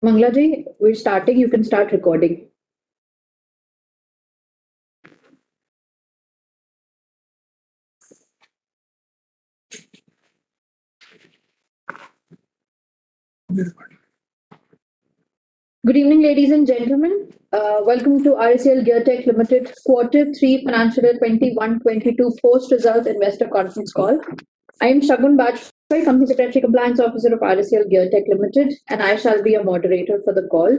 Manglaji, we're starting. You can start recording. Good evening, ladies and gentlemen. Welcome to RACL Geartech Limited Q3 Financial Year 21-22 Post-Results Investor Conference Call. I am Shagun Bajpai, Company Secretary Compliance Officer of RACL Geartech Limited, and I shall be your moderator for the call.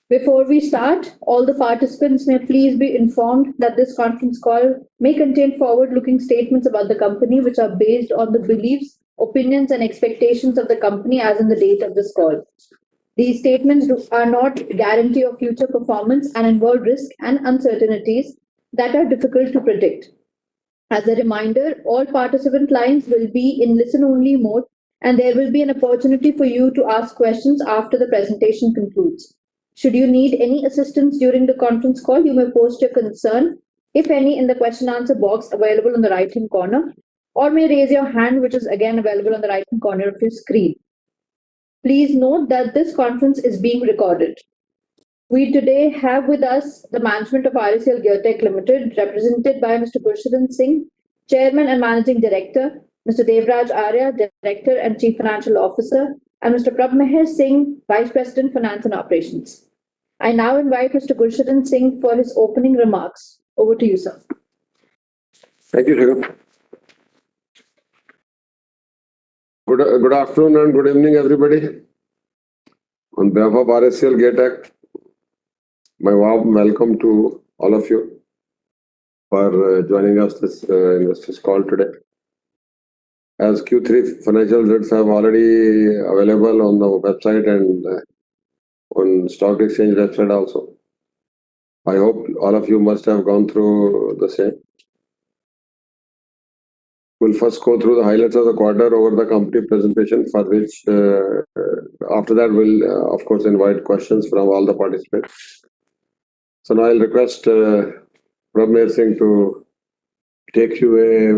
Before we start, all the participants may please be informed that this conference call may contain forward-looking statements about the company which are based on the beliefs, opinions and expectations of the company as on the date of this call. These statements are not guarantee of future performance and involve risks and uncertainties that are difficult to predict. As a reminder, all participant lines will be in listen-only mode and there will be an opportunity for you to ask questions after the presentation concludes. Should you need any assistance during the conference call, you may post your concern, if any, in the question answer box available on the right-hand corner, or may raise your hand, which is again available on the right-hand corner of your screen. Please note that this conference is being recorded. We today have with us the management of RACL Geartech Limited, represented by Mr. Gurshadhan Singh, Chairman and Managing Director, Mr. Devraj Arya, Director and Chief Financial Officer, and Mr. Prabmeher Singh, Vice President, Finance and Operations. I now invite Mr. Gurshadhan Singh for his opening remarks. Over to you, sir. Thank you, Shagun. Good afternoon and good evening, everybody. On behalf of RACL Geartech, my warm welcome to all of you for joining us this investors call today. As Q3 financial results have already available on the website and on stock exchange website also. I hope all of you must have gone through the same. We'll first go through the highlights of the quarter over the company presentation, for which after that we'll of course invite questions from all the participants. So now I'll request Prabmeher Singh to take you a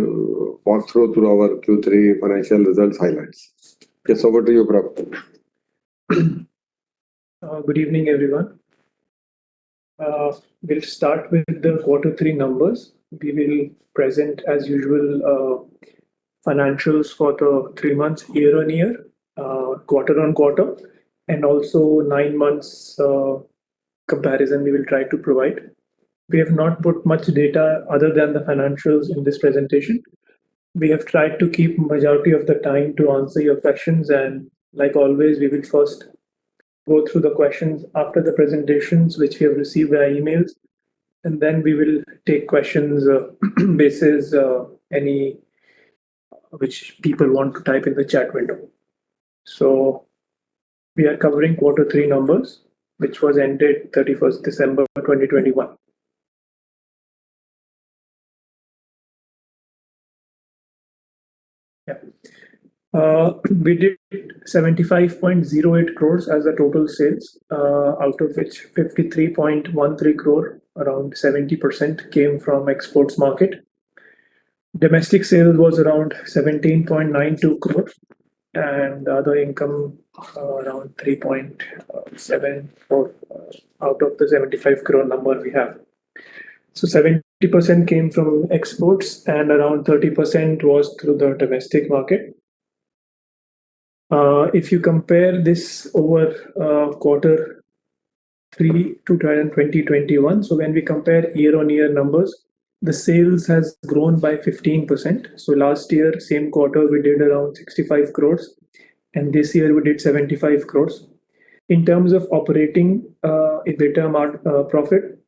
walkthrough through our Q3 financial results highlights. Yes, over to you, Prab. Good evening, everyone. We'll start with the Q3 numbers. We will present, as usual, financials for the 3 months year-on-year, quarter-on-quarter, and also 9 months comparison we will try to provide. We have not put much data other than the financials in this presentation. We have tried to keep majority of the time to answer your questions, and like always, we will first go through the questions after the presentations which we have received via emails, and then we will take questions basis any which people want to type in the chat window. So we are covering Q3 numbers, which was ended 31st December 2021. We did 75.08 crores as the total sales, out of which 53.13 crore, around 70%, came from exports market. Domestic sales was around 17.92 crore, and other income around 3.74 out of the 75 crore number we have. So 70% came from exports and around 30% was through the domestic market. If you compare this over Q3 2021, so when we compare year-on-year numbers, the sales has grown by 15%. So last year, same quarter, we did around 65 crores, and this year we did 75 crores. In terms of operating EBITDA profit,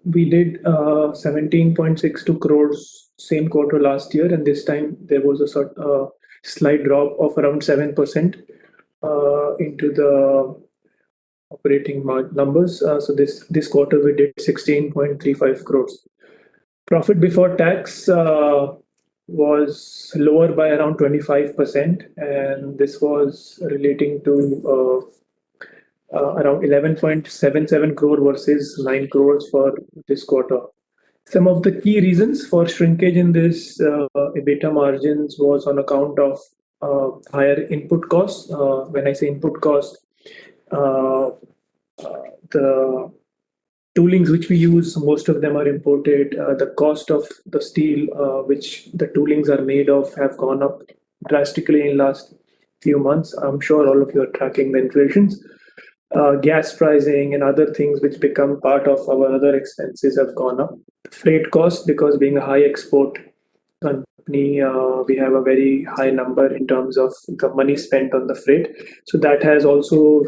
we did 17.62 crores same quarter last year, and this time there was a slight drop of around 7% into the operating numbers. So this quarter we did 16.35 crores. Profit before tax was lower by around 25%, and this was relating to around 11.77 crore versus 9 crores for this quarter. Some of the key reasons for shrinkage in this EBITDA margins was on account of higher input costs. When I say input cost, The toolings which we use, most of them are imported. The cost of the steel which the toolings are made of have gone up drastically in last few months. I'm sure all of you are tracking the inflations. Gas pricing and other things which become part of our other expenses have gone up. Freight cost, because being a high export company, we have a very high number in terms of the money spent on the freight. So that has also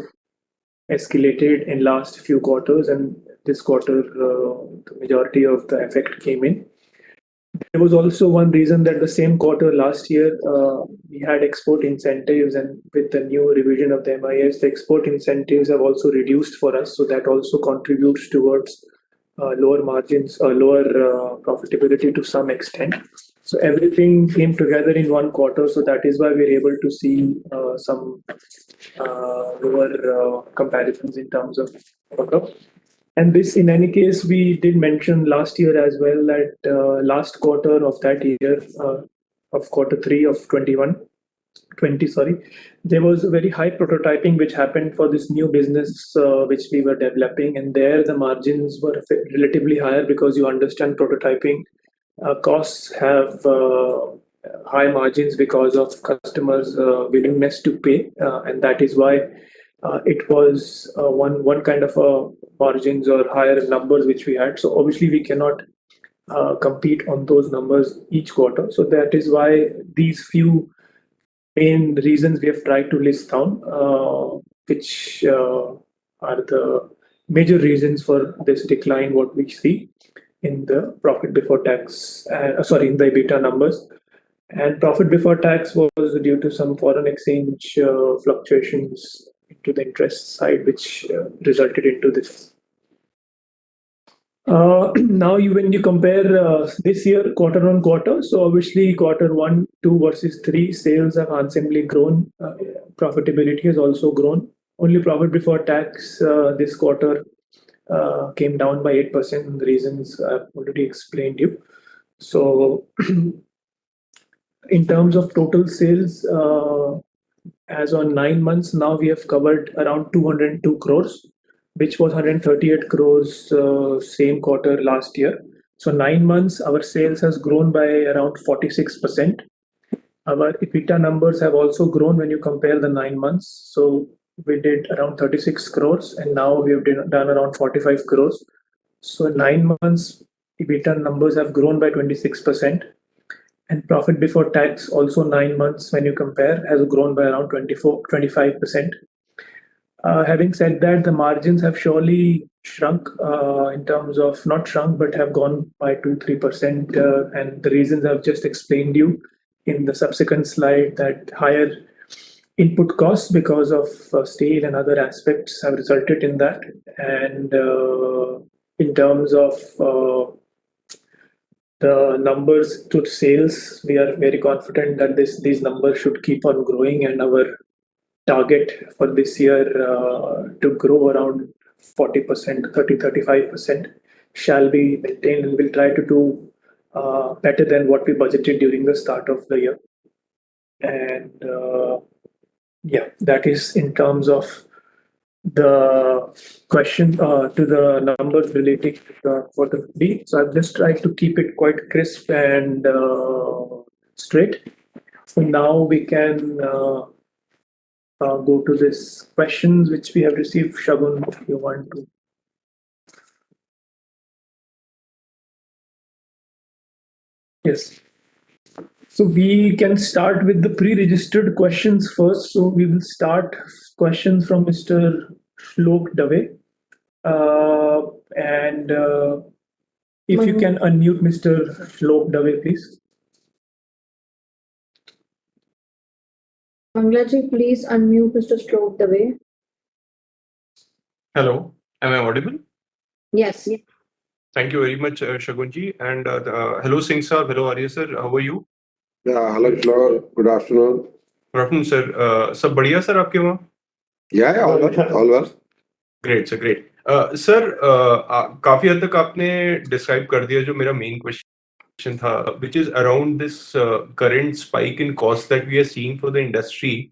escalated in last few quarters, and this quarter the majority of the effect came in. There was also one reason that the same quarter last year we had export incentives, and with the new revision of the MIS, the export incentives have also reduced for us. So that also contributes towards lower margins or lower profitability to some extent. So everything came together in one quarter. So that is why we're able to see some lower comparisons in terms of quarter. And this, in any case, we did mention last year as well that last quarter of that year, of quarter three of 20, sorry, there was a very high prototyping which happened for this new business which we were developing. And there the margins were relatively higher because you understand prototyping costs have high margins because of customers' willingness to pay. And that is why it was one kind of margins or higher numbers which we had. So obviously we cannot compete on those numbers each quarter. So that is why these few main reasons we have tried to list down, which are the major reasons for this decline, what we see in the profit before tax, in the EBITDA numbers. And profit before tax was due to some foreign exchange fluctuations into the interest side, which resulted into this. Now, when you compare this year quarter on quarter, so obviously quarter 1, 2 versus 3, sales have handsomely grown. Profitability has also grown. Only profit before tax this quarter came down by 8%. The reasons I've already explained you. So in terms of total sales, as on 9 months, now we have covered around 202 crores, which was 138 crores same quarter last year. So 9 months, our sales has grown by around 46%. Our EBITDA numbers have also grown when you compare the 9 months. So we did around 36 crores, and now we have done around 45 crores. So 9 months, EBITDA numbers have grown by 26%. And profit before tax also 9 months when you compare has grown by around 25%. Having said that, the margins have surely shrunk in terms of not shrunk, but have gone by 2-3%. And the reasons I've just explained you in the subsequent slide, that higher input costs because of steel and other aspects have resulted in that. And in terms of the numbers to sales, we are very confident that these numbers should keep on growing, and our target for this year to grow around 40%, 30-35% shall be maintained, and we'll try to do better than what we budgeted during the start of the year. And yeah, that is in terms of the question to the numbers relating to the quarter 3. So I've just tried to keep it quite crisp and straight. So now we can go to this questions which we have received. Shagun, if you want to. Yes. So we can start with the pre-registered questions first. So we will start questions from Mr. Shlok Dave. And if you can unmute Mr. Shlok Dave, please. Manglaji, please unmute Mr. Shlok Dave. Hello, am I audible? Yes. Thank you very much, Shagunji. And hello, Singh sir. Hello, Arya sir. How are you? Yeah, hello, Shlok. Good afternoon. Good afternoon, sir. सब बढ़िया sir आपके वहाँ? Yeah, all well. Great, sir, great. Sir, काफी हद तक आपने describe कर दिया जो मेरा main question था, which is around this current spike in cost that we are seeing for the industry.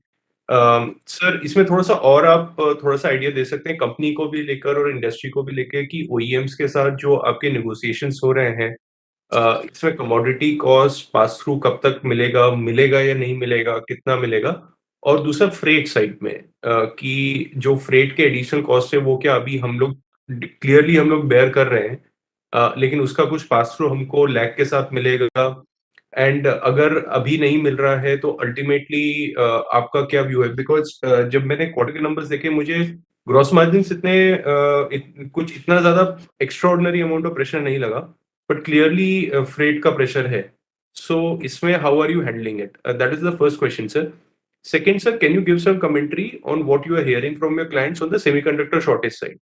Sir इसमें थोड़ा सा और आप थोड़ा सा आइडिया दे सकते हैं कंपनी को भी लेकर और इंडस्ट्री को भी लेकर कि OEMs के साथ जो आपके नेगोशिएशंस हो रहे हैं इसमें कमोडिटी कॉस्ट पास थ्रू कब तक मिलेगा या नहीं मिलेगा, कितना मिलेगा? और दूसरा फ्रेट साइड में कि जो फ्रेट के एडिशनल कॉस्ट है वो क्या अभी हम लोग क्लियरली हम लोग बेयर कर रहे हैं लेकिन उसका कुछ पास थ्रू हमको लैग के साथ मिलेगा एंड अगर अभी नहीं मिल रहा है तो अल्टीमेटली आपका क्या व्यू है? बिकॉज़ जब मैंने क्वार्टर के नंबर्स देखे मुझे ग्रॉस मार्जिन्स इतने कुछ इतना ज़्यादा एक्स्ट्राऑर्डिनरी अमाउंट ऑफ प्रेशर नहीं लगा, बट क्लियरली फ्रेट का प्रेशर है। सो इसमें how are you handling it? That is the first question sir. Second, sir, can you give some commentary on what you are hearing from your clients on the semiconductor shortage side?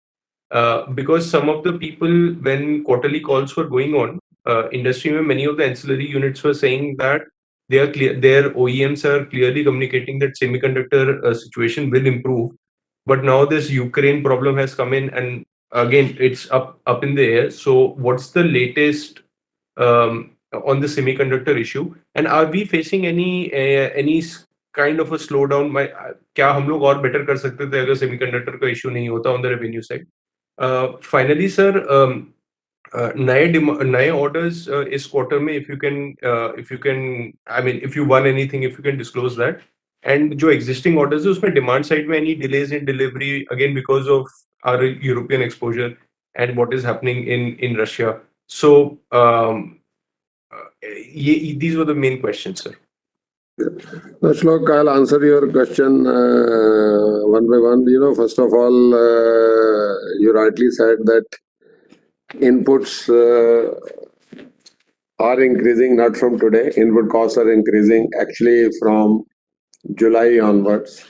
Because some of the people, when quarterly calls were going on, industry में many of the ancillary units were saying that they are clear, their OEMs are clearly communicating that semiconductor situation will improve. But now this Ukraine problem has come in, and again it's up in the air. So what's the latest on the semiconductor issue? And are we facing any kind of a slowdown? क्या हम लोग और better कर सकते थे अगर semiconductor का issue नहीं होता on the revenue side? Finally, sir, नए orders इस quarter में if you can, I mean, if you won anything, if you can disclose that. And जो existing orders है उसमें demand side में any delays in delivery again because of our European exposure and what is happening in Russia. So these were the main questions, sir. So, Shlok, I'll answer your question one by one. First of all, you rightly said that inputs are increasing, not from today. Input costs are increasing actually from July onwards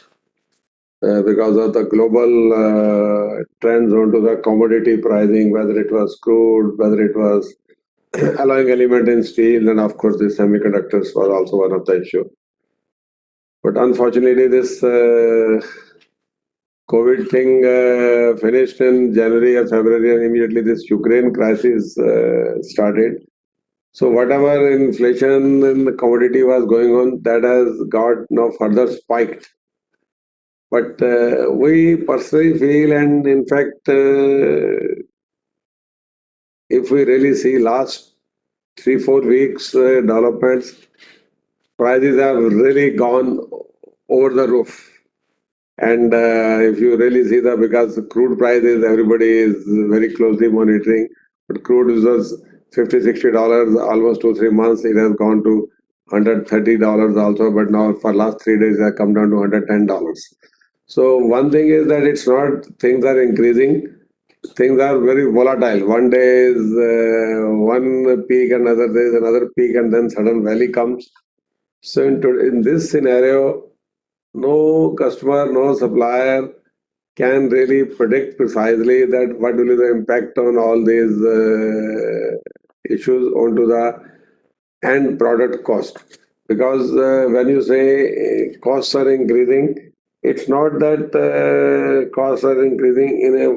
because of the global trends onto the commodity pricing, whether it was crude, whether it was alloying element in steel, and of course the semiconductors was also one of the issue. But unfortunately, this COVID thing finished in January or February, and immediately this Ukraine crisis started. So whatever inflation in the commodity was going on, that has got now further spiked. But we personally feel, and in fact, if we really see last 3-4 weeks developments, prices have really gone over the roof. And if you really see that, because crude prices, everybody is very closely monitoring, but crude was $50-$60 almost 2-3 months. It has gone to $130 also, but now for last 3 days it has come down to $110. So one thing is that it's not things are increasing. Things are very volatile. One day is one peak, another day is another peak, and then sudden valley comes. So in this scenario, no customer, no supplier can really predict precisely that what will be the impact on all these issues onto the end product cost. Because when you say costs are increasing, it's not that costs are increasing in a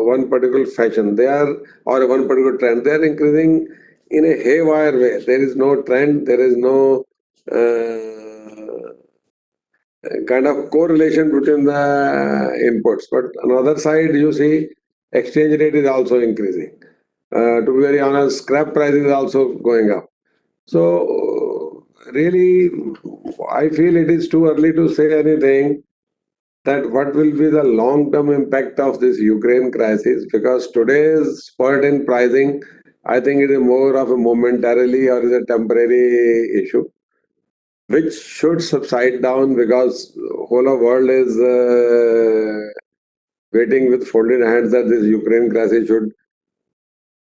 one particular fashion. They are, or one particular trend. They are increasing in a haywire way. There is no trend. There is no kind of correlation between the inputs. But on the other side, you see exchange rate is also increasing. To be very honest, scrap price is also going up. So really, I feel it is too early to say anything that what will be the long-term impact of this Ukraine crisis, because today's spurt in pricing, I think it is more of a momentarily or is a temporary issue, which should subside down because whole of world is waiting with folded hands that this Ukraine crisis should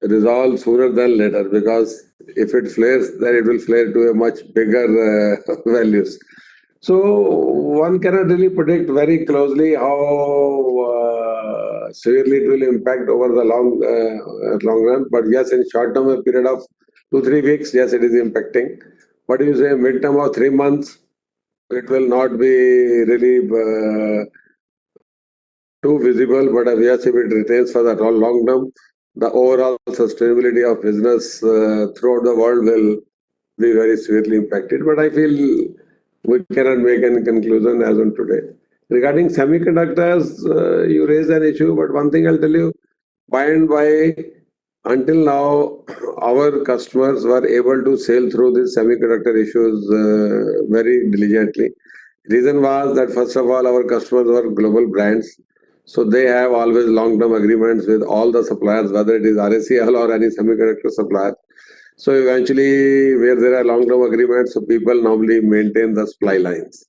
resolve sooner than later, because if it flares, then it will flare to a much bigger values. So one cannot really predict very closely how severely it will impact over the long run. But yes, in short term, a period of 2-3 weeks, yes, it is impacting. But you say mid-term of 3 months, it will not be really too visible. But yes, if it retains for the long term, the overall sustainability of business throughout the world will be very severely impacted. But I feel we cannot make any conclusion as on today. Regarding semiconductors, you raised an issue, but one thing I'll tell you, by and by, until now, our customers were able to sail through these semiconductor issues very diligently. Reason was that first of all, our customers were global brands, so they have always long-term agreements with all the suppliers, whether it is RACL or any semiconductor supplier. So eventually, where there are long-term agreements, so people normally maintain the supply lines.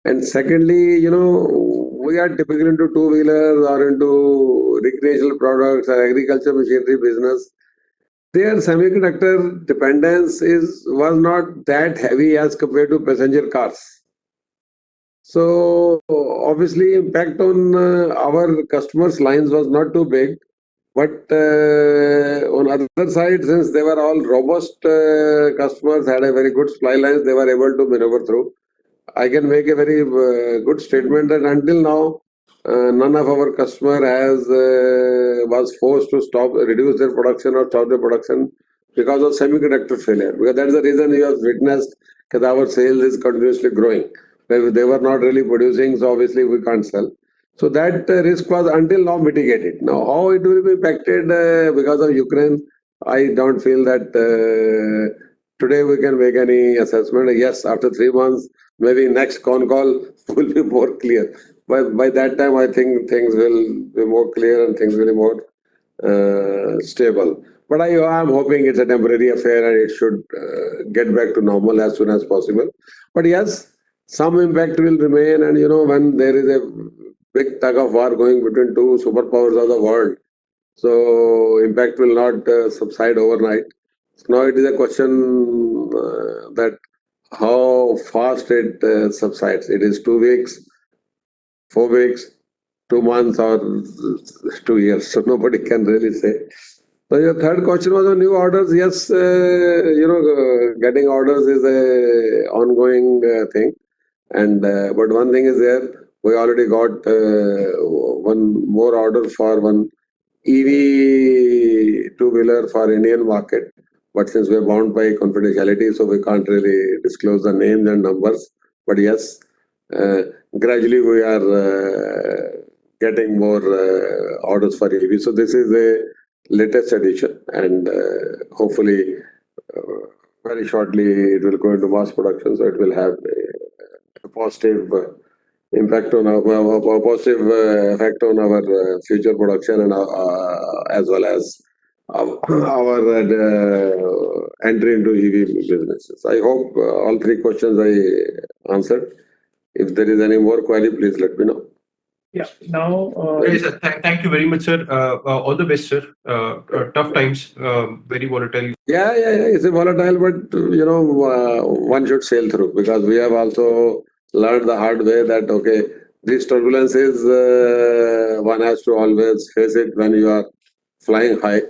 And secondly, we are typically into two-wheelers or into recreational products or agriculture machinery business. Their semiconductor dependence was not that heavy as compared to passenger cars. So obviously, impact on our customers' lines was not too big. But on other side, since they were all robust customers, had a very good supply lines, they were able to maneuver through. I can make a very good statement that until now, none of our customer was forced to reduce their production or stop their production because of semiconductor failure. Because that's the reason you have witnessed that our sales is continuously growing. They were not really producing, so obviously we can't sell. So that risk was until now mitigated. Now, how it will be impacted because of Ukraine, I don't feel that today we can make any assessment. Yes, after 3 months, maybe next con call will be more clear. By that time, I think things will be more clear and things will be more stable. But I am hoping it's a temporary affair and it should get back to normal as soon as possible. But yes, some impact will remain. And when there is a big tug of war going between two superpowers of the world, so impact will not subside overnight. So now it is a question that how fast it subsides. It is 2 weeks, 4 weeks, 2 months, or 2 years. So nobody can really say. So your third question was on new orders. Yes, getting orders is a ongoing thing. And but one thing is there, we already got one more order for one EV two-wheeler for Indian market. But since we're bound by confidentiality, so we can't really disclose the names and numbers. But yes, gradually we are getting more orders for EV. So this is a latest edition, and hopefully very shortly it will go into mass production. So it will have a positive impact on our positive effect on our future production and as well as our entry into EV businesses. I hope all three questions I answered. If there is any more query, please let me know. Yeah. Now, Yes, sir. Thank you very much, sir. All the best, sir. Tough times, very volatile. Yeah. It's a volatile, but one should sail through, because we have also learned the hard way that these turbulences one has to always face it when you are flying high.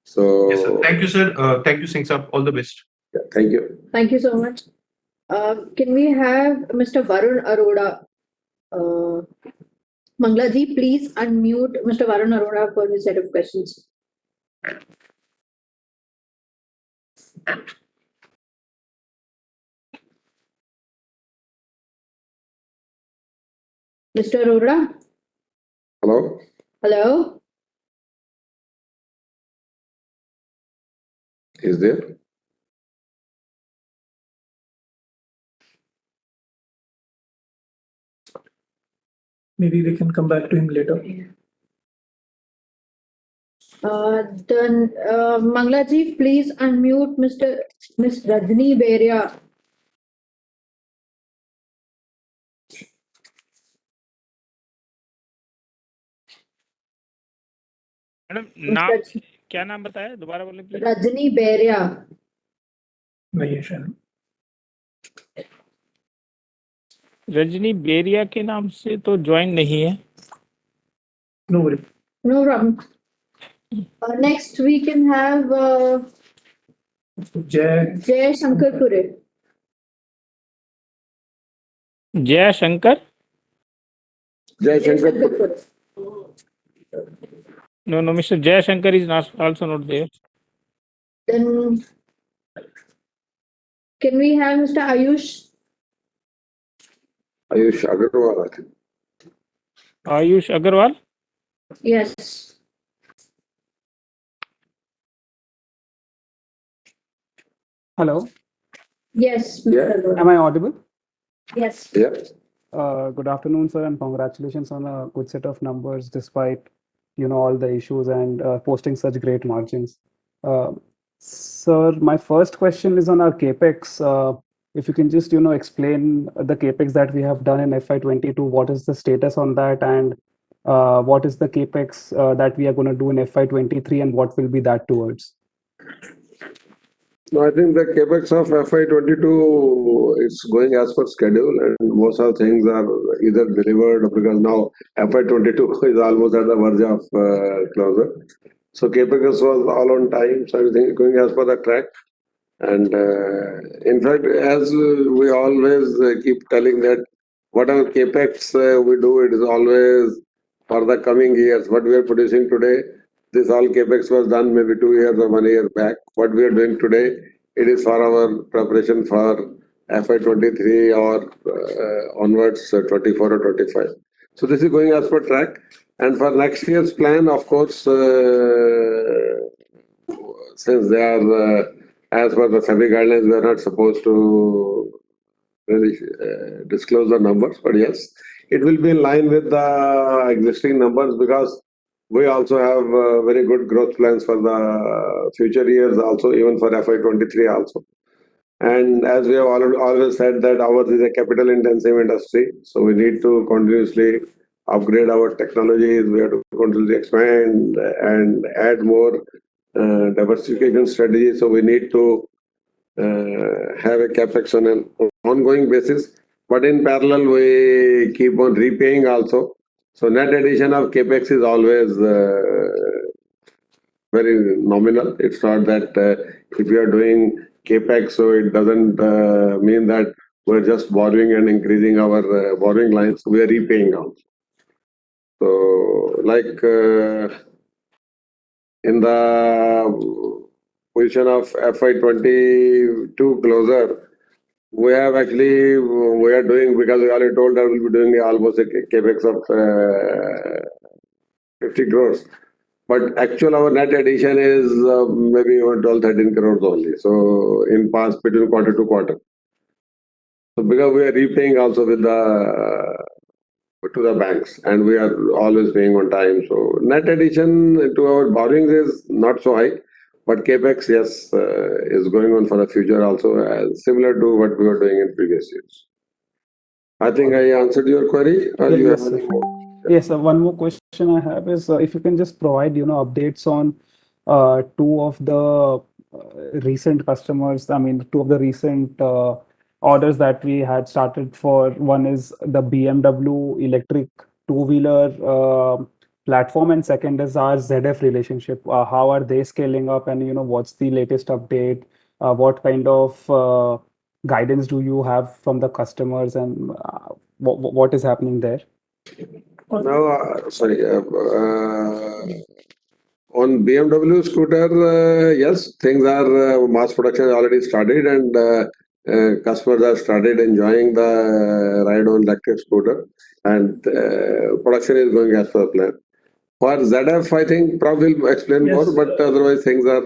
So Yes, sir. Thank you, sir. Thank you, Singh Saab. All the best. yeah, thank you. Thank you so much. Can we have Mr. Varun Arora? Manglaji, please unmute Mr. Varun Arora for his set of questions. Mr. Arora? Hello? Hello? Is there? maybe we can come back to him later. Then Manglaji, please unmute Miss Rajni Beria. Madam नाम क्या नाम बताया दोबारा बोले please. Rajni बेरिया। नहीं है शायद। रजनी बेरिया के नाम से तो ज्वाइन नहीं है। No worry. No problem. Next we can have Jay Shankar Pure. जय Shankar. Jay Shankar Pure. No, Mr. Jay Shankar is not also not there. Then can we have Mr. Ayush? Ayush Agarwal, I think. Ayush Agarwal. Yes. Hello, Yes. Yeah. am I audible? Yes. Yeah. Good afternoon, sir, and congratulations on a good set of numbers despite, all the issues and posting such great margins. Uh, Sir, my first question is on our CapEx. If you can just, explain the CapEx that we have done in FY22, what is the status on that, and what is the CapEx that we are going to do in FY23, and what will be that towards? No, I think the capex of FY22 is going as per schedule, and most of the things are either delivered because now FY22 is almost at the verge of closure. So capex was all on time, so everything is going as per the track. And in fact, as we always keep telling that whatever capex we do, it is always for the coming years. What we are producing today, this all capex was done maybe 2 years or 1 year back. What we are doing today, it is for our preparation for FY23 or onwards 24 or 25. So this is going as per track. And for next year's plan, of course, since they are as per the SEBI guidelines, we are not supposed to really disclose the numbers, but yes, it will be in line with the existing numbers because we also have very good growth plans for the future years also, even for FY23 also. And as we have always said that ours is a capital intensive industry, so we need to continuously upgrade our technologies, we have to continuously expand and add more diversification strategy. So we need to have a capex on an ongoing basis. But in parallel, we keep on repaying also. So net addition of capex is always very nominal. It's not that if you are doing capex, so it doesn't mean that we're just borrowing and increasing our borrowing lines. We are repaying also. So like in the position of FY22 closer, we have actually, we are doing, because we already told that we'll be doing almost a capex of 50 crores. But actual our net addition is maybe 12, 13 crores only. So in past between quarter to quarter. So because we are repaying also with the to the banks and we are always paying on time. So net addition to our borrowings is not so high, but capex, yes, is going on for the future also, similar to what we were doing in previous years. I think I answered your query. Or you Yes, have sir. any more? Yes, one more question I have is if you can just provide, updates on two of the recent customers. I mean, two of the recent orders that we had started for. One is the BMW electric two-wheeler platform, and second is our ZF relationship. How are they scaling up, and what's the latest update? What kind of guidance do you have from the customers, and what is happening there? Now, on BMW scooter, yes, things are mass production has already started, and customers have started enjoying the ride on electric scooter, and production is going as per plan. For ZF, I think Prab will explain Yes, more, but otherwise things are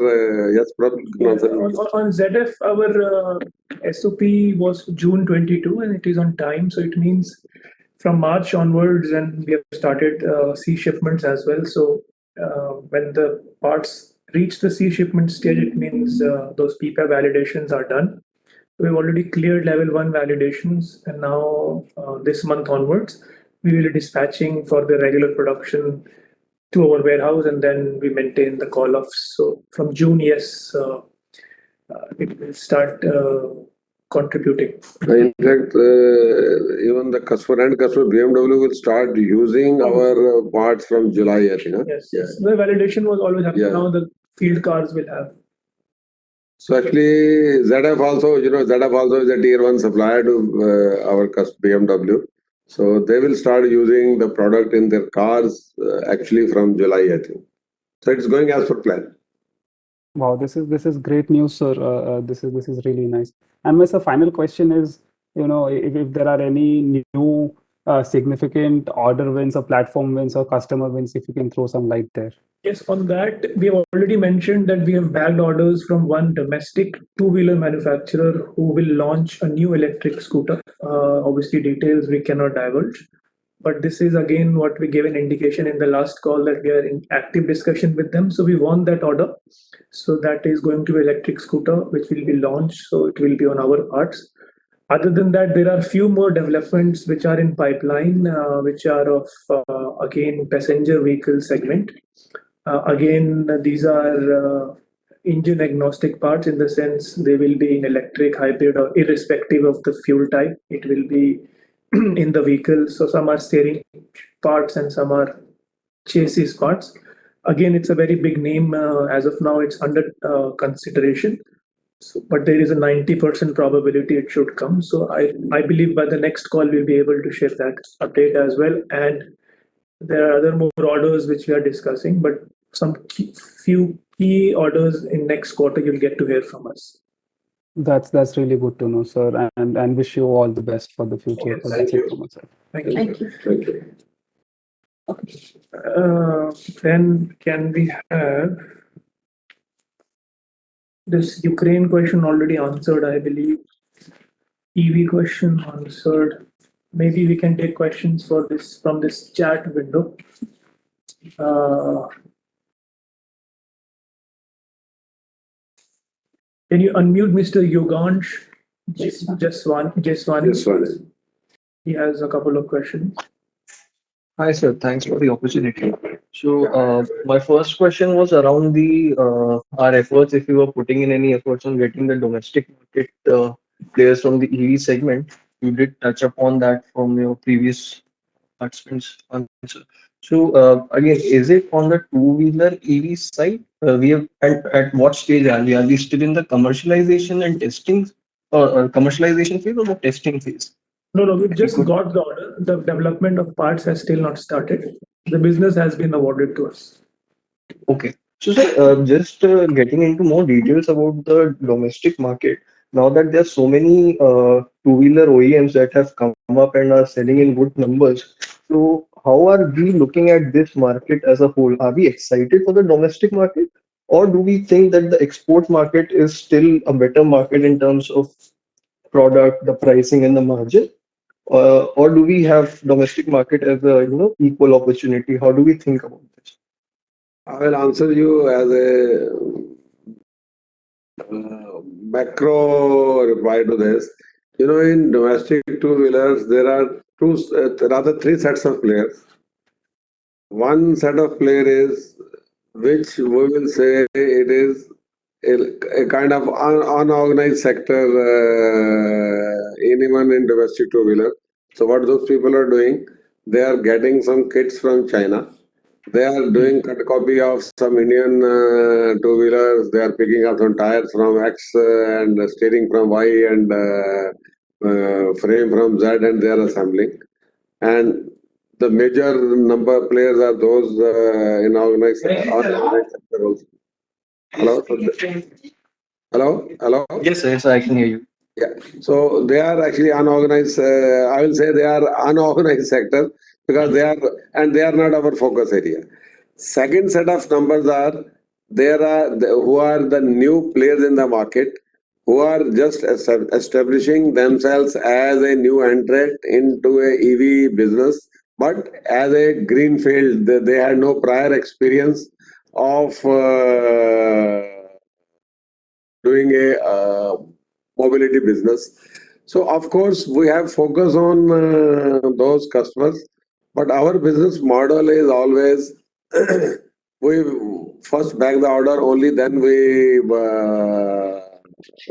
yes, Prab can answer. on ZF, our SOP was June 22 and it is on time. So it means from March onwards, and we have started sea shipments as well. So when the parts reach the sea shipment stage, it means those PPA validations are done. We've already cleared level 1 validations, and now this month onwards, we will be dispatching for the regular production to our warehouse, and then we maintain the call-offs. So from June, yes, it will start contributing. In fact, even the customer BMW will start using our parts from July, I think. Huh? Yes, yes. The validation was always happening. Yeah. Now the field cars will have. So actually, ZF also, ZF also is a tier 1 supplier to our BMW. So they will start using the product in their cars actually from July, I think. So it's going as per plan. Wow, this is great news, sir. This is really nice. And my sir, final question is, if there are any new significant order wins or platform wins or customer wins, if you can throw some light there. Yes, on that, we have already mentioned that we have bagged orders from one domestic two-wheeler manufacturer who will launch a new electric scooter. Obviously, details we cannot divulge. But this is again what we gave an indication in the last call that we are in active discussion with them. So we won that order. So that is going to be electric scooter, which will be launched. So it will be on our parts. Other than that, there are few more developments which are in pipeline, which are of again passenger vehicle segment. Again, these are engine agnostic parts in the sense they will be in electric, hybrid, or irrespective of the fuel type. It will be in the vehicle. So some are steering parts and some are chassis parts. Again, it's a very big name. As of now, it's under consideration. So, but there is a 90% probability it should come. So I believe by the next call we'll be able to share that update as well. And there are other more orders which we are discussing, but few key orders in next quarter you'll get to hear from us. That's really good to know, sir, and wish you all the best for the future. Yes, That's it from my side. Thank you. Thank you. Thank you. Then can we have this Ukraine question already answered, I believe. EV question answered. Maybe we can take questions for this from this chat window. Can you unmute Mr. Yogansh Jaswani? Yes, one. He has a couple of questions. Hi, sir. Thanks for the opportunity. So, my first question was around the our efforts. If you were putting in any efforts on getting the domestic market players from the EV segment, you did touch upon that from your previous participants' answer. So, again, is it on the two-wheeler EV side? We have at what stage are we? Are we still in the commercialization and testing, or commercialization phase, or the testing phase? No, we If you just could. got the order. The development of parts has still not started. The business has been awarded to us. Okay. So, sir, just getting into more details about the domestic market, now that there are so many two-wheeler OEMs that have come up and are selling in good numbers, so how are we looking at this market as a whole? Are we excited for the domestic market, or do we think that the export market is still a better market in terms of product, the pricing, and the margin? Or do we have domestic market as a equal opportunity? How do we think about this? I will answer you as a macro reply to this. In domestic two-wheelers, there are rather three sets of players. One set of player is which we will say it is a kind of unorganized sector, even in domestic two-wheeler. So what those people are doing, they are getting some kits from China. They are doing cut copy of some Indian two-wheelers. They are picking up some tires from X and steering from Y and frame from Z, and they are assembling. And the major number of players are those in unorganized sector also. Hello? Hello? Yes, sir. Yes, I can hear you. Yeah. So they are actually unorganized. I will say they are unorganized sector because they are not our focus area. Second set of numbers are who are the new players in the market who are just establishing themselves as a new entrant into a EV business, but as a greenfield. They had no prior experience of doing a mobility business. So of course we have focus on those customers, but our business model is always we first bag the order, only then we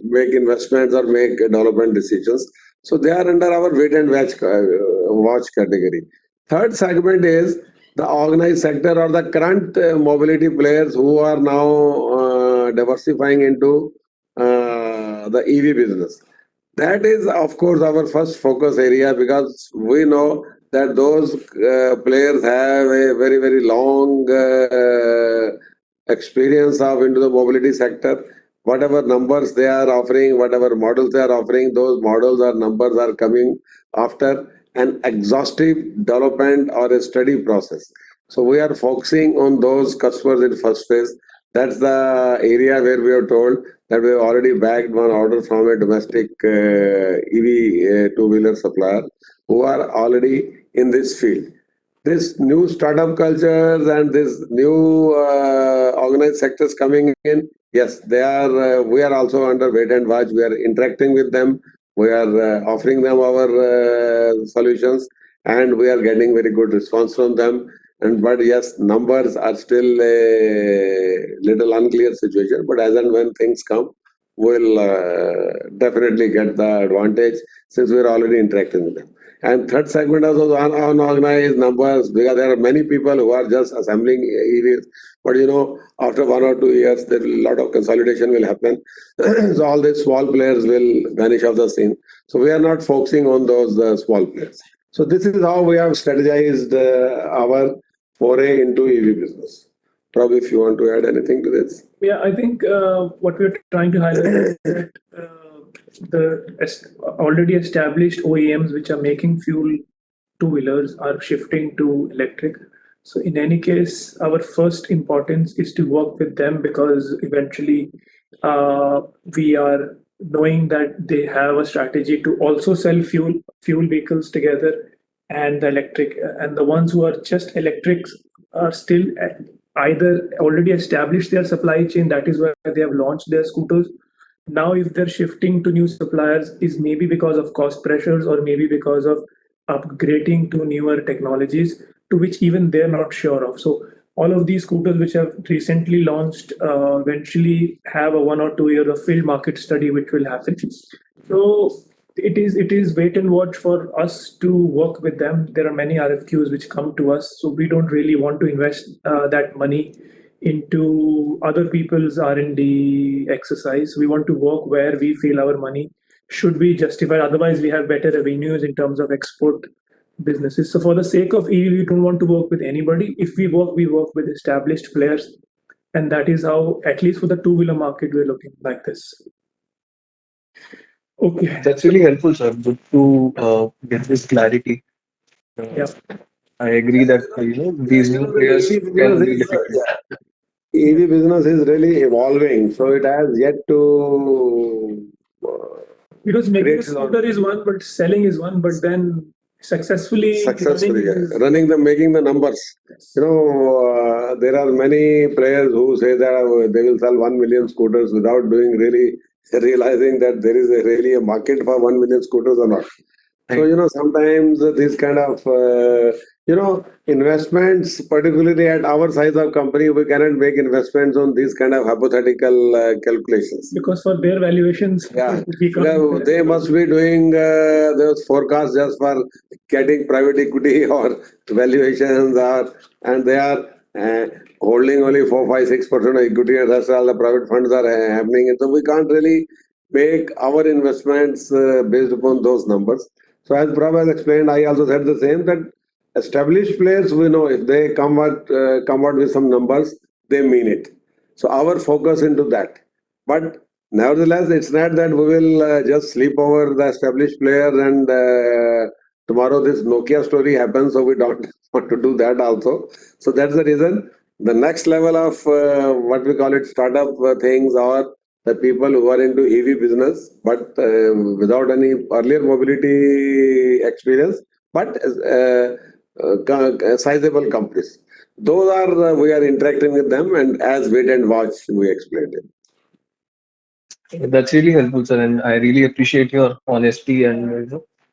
make investments or make development decisions. So they are under our wait and watch category. Third segment is the organized sector or the current mobility players who are now diversifying into the EV business. That is, of course, our first focus area because we know that those players have a very, very long experience of into the mobility sector. whatever numbers they are offering, whatever models they are offering, those models or numbers are coming after an exhaustive development or a study process. So we are focusing on those customers in first phase. That's the area where we are told that we have already bagged one order from a domestic EV two-wheeler supplier who are already in this field. This new startup cultures and this new organized sectors coming in, yes, they are. We are also under wait and watch. We are interacting with them. We are offering them our solutions, and we are getting very good response from them. And but yes, numbers are still a little unclear situation. But as and when things come, we'll definitely get the advantage since we are already interacting with them. And third segment is those unorganized numbers, because there are many people who are just assembling EVs. But after 1 or 2 years, there will a lot of consolidation will happen. So all these small players will vanish off the scene. So we are not focusing on those small players. So this is how we have strategized our foray into EV business. Probably if you want to add anything to this. Yeah, I think what we're trying to highlight is that already established OEMs which are making fuel two-wheelers are shifting to electric. So in any case, our first importance is to work with them, because eventually we are knowing that they have a strategy to also sell fuel vehicles together and the electric, and the ones who are just electrics are still either already established their supply chain, that is why they have launched their scooters. Now if they're shifting to new suppliers, is maybe because of cost pressures or maybe because of upgrading to newer technologies to which even they're not sure of. So all of these scooters which have recently launched eventually have a 1 or 2 year of field market study which will happen. So it is wait and watch for us to work with them. There are many RFQs which come to us, so we don't really want to invest that money into other people's R&D exercise. We want to work where we feel our money should be justified. Otherwise, we have better revenues in terms of export businesses. So for the sake of EV, we don't want to work with anybody. If we work with established players. And that is how, at least for the two-wheeler market, we're looking like this. Okay. That's really helpful, sir. Good to get this clarity. Yeah. I agree that these new players can be difficult. EV business is really evolving, so it has yet to. Because making a Great scooter is one, but selling is one, but then successfully running them, making the numbers. There are many players who say that they will sell 1 million scooters without really realizing that there is really a market for 1 million scooters or not. So, sometimes these kind of, investments, particularly at our size of company, we cannot make investments on these kind of hypothetical calculations. Because for their valuations, they must be doing those forecasts just for getting private equity or valuations, and they are holding only 4, 5, 6% of equity, and that's all the private funds are happening. So we can't really make our investments based upon those numbers. So as Prabh has explained, I also said the same, that established players, we know if they come out with some numbers, they mean it. So our focus into that. But nevertheless, it's not that we will just sleep over the established players and tomorrow this Nokia story happens, so we don't want to do that also. So that's the reason. The next level of what we call it startup things, or the people who are into EV business, but without any earlier mobility experience, but sizable companies. Those are, we are interacting with them, and as wait and watch, we explained it. That's really helpful, sir, and I really appreciate your honesty and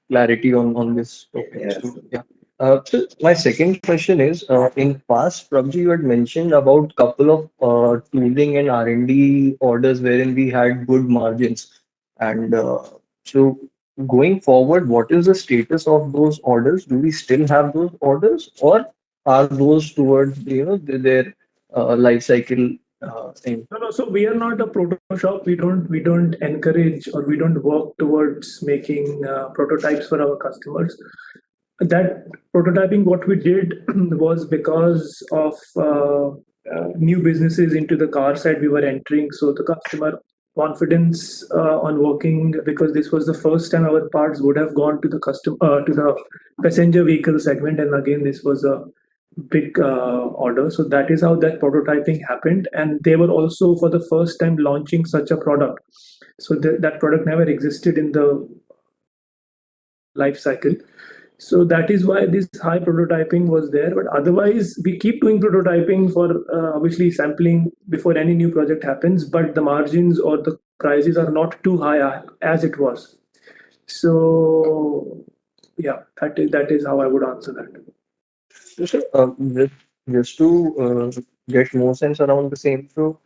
clarity on this topic. Yes. So, yeah. So my second question is, in past, Prabji, you had mentioned about couple of tooling and R&D orders wherein we had good margins, and so going forward, what is the status of those orders? Do we still have those orders, or are those towards their life cycle thing? No. So we are not a proto shop. We don't encourage, or we don't work towards making prototypes for our customers. That prototyping, what we did was because of new businesses into the car side we were entering. So the customer confidence on working, because this was the first time our parts would have gone to the to the passenger vehicle segment, and again this was a big order. So that is how that prototyping happened, and they were also for the first time launching such a product. So that product never existed in the life cycle. So that is why this high prototyping was there. But otherwise, we keep doing prototyping for obviously sampling before any new project happens, but the margins or the prices are not too high as it was. So yeah, that is how I would answer that. So, sir, just to get more sense around the same, so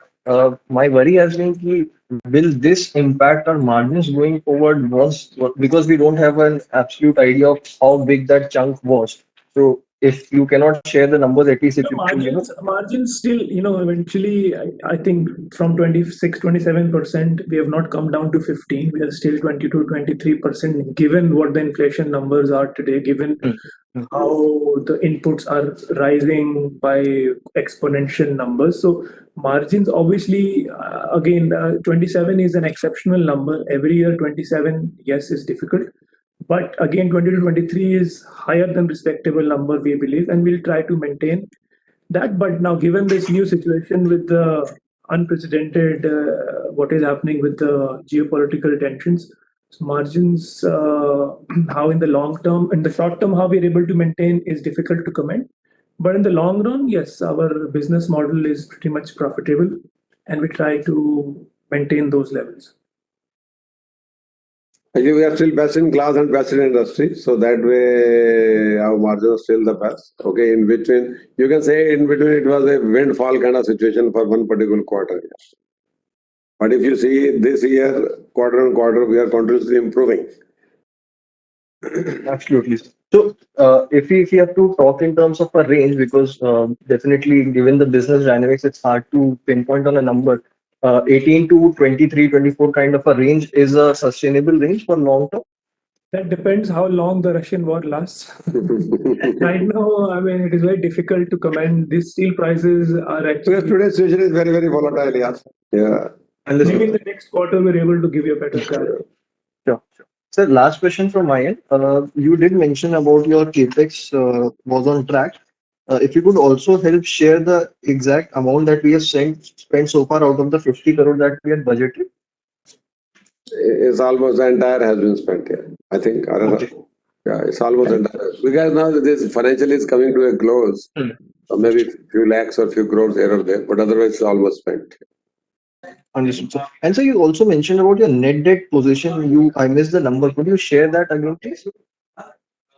my worry has been will this impact our margins going forward once, because we don't have an absolute idea of how big that chunk was. So if you cannot share the numbers, at least if The you could, margins still, eventually, I think from 26, 27%, we have not come down to 15. We are still 22, 23%, given what the inflation numbers are today, given how the inputs are rising by exponential numbers. So margins, obviously, again, 27 is an exceptional number. Every year, 27, yes, is difficult. But again, 20 to 23 is higher than respectable number, we believe, and we'll try to maintain that. But now, given this new situation with the unprecedented, what is happening with the geopolitical tensions, so margins, how in the long term, in the short term, how we're able to maintain is difficult to comment. But in the long run, yes, our business model is pretty much profitable, and we try to maintain those levels. Actually, we are still best in class and best in industry, so that way our margin is still the best. Okay, in between, you can say in between it was a windfall kind of situation for one particular quarter. Yes. But if you see this year, quarter on quarter, we are continuously improving. Absolutely. So, if we have to talk in terms of a range, because definitely given the business dynamics, it's hard to pinpoint on a number. 18 to 23, 24 kind of a range is a sustainable range for long term. That depends how long the Russian war lasts. Right now, I mean, it is very difficult to comment. These steel prices are actually. Today's situation is very, very volatile. Yeah. Yeah. Maybe in the next quarter, we're able to give you a better clarity. Sure. Sir, last question from my end. You did mention about your capex was on track. If you could also help share the exact amount that we have spent so far out of the 50 crore that we had budgeted. It's almost the entire has been spent here. I think. Okay. Yeah, it's almost entire. Because now this financially is coming to a close. So maybe a few lakhs or few crores here or there, but otherwise it's almost spent. Understood, sir. And so you also mentioned about your net debt position. I missed the number. Could you share that again, please?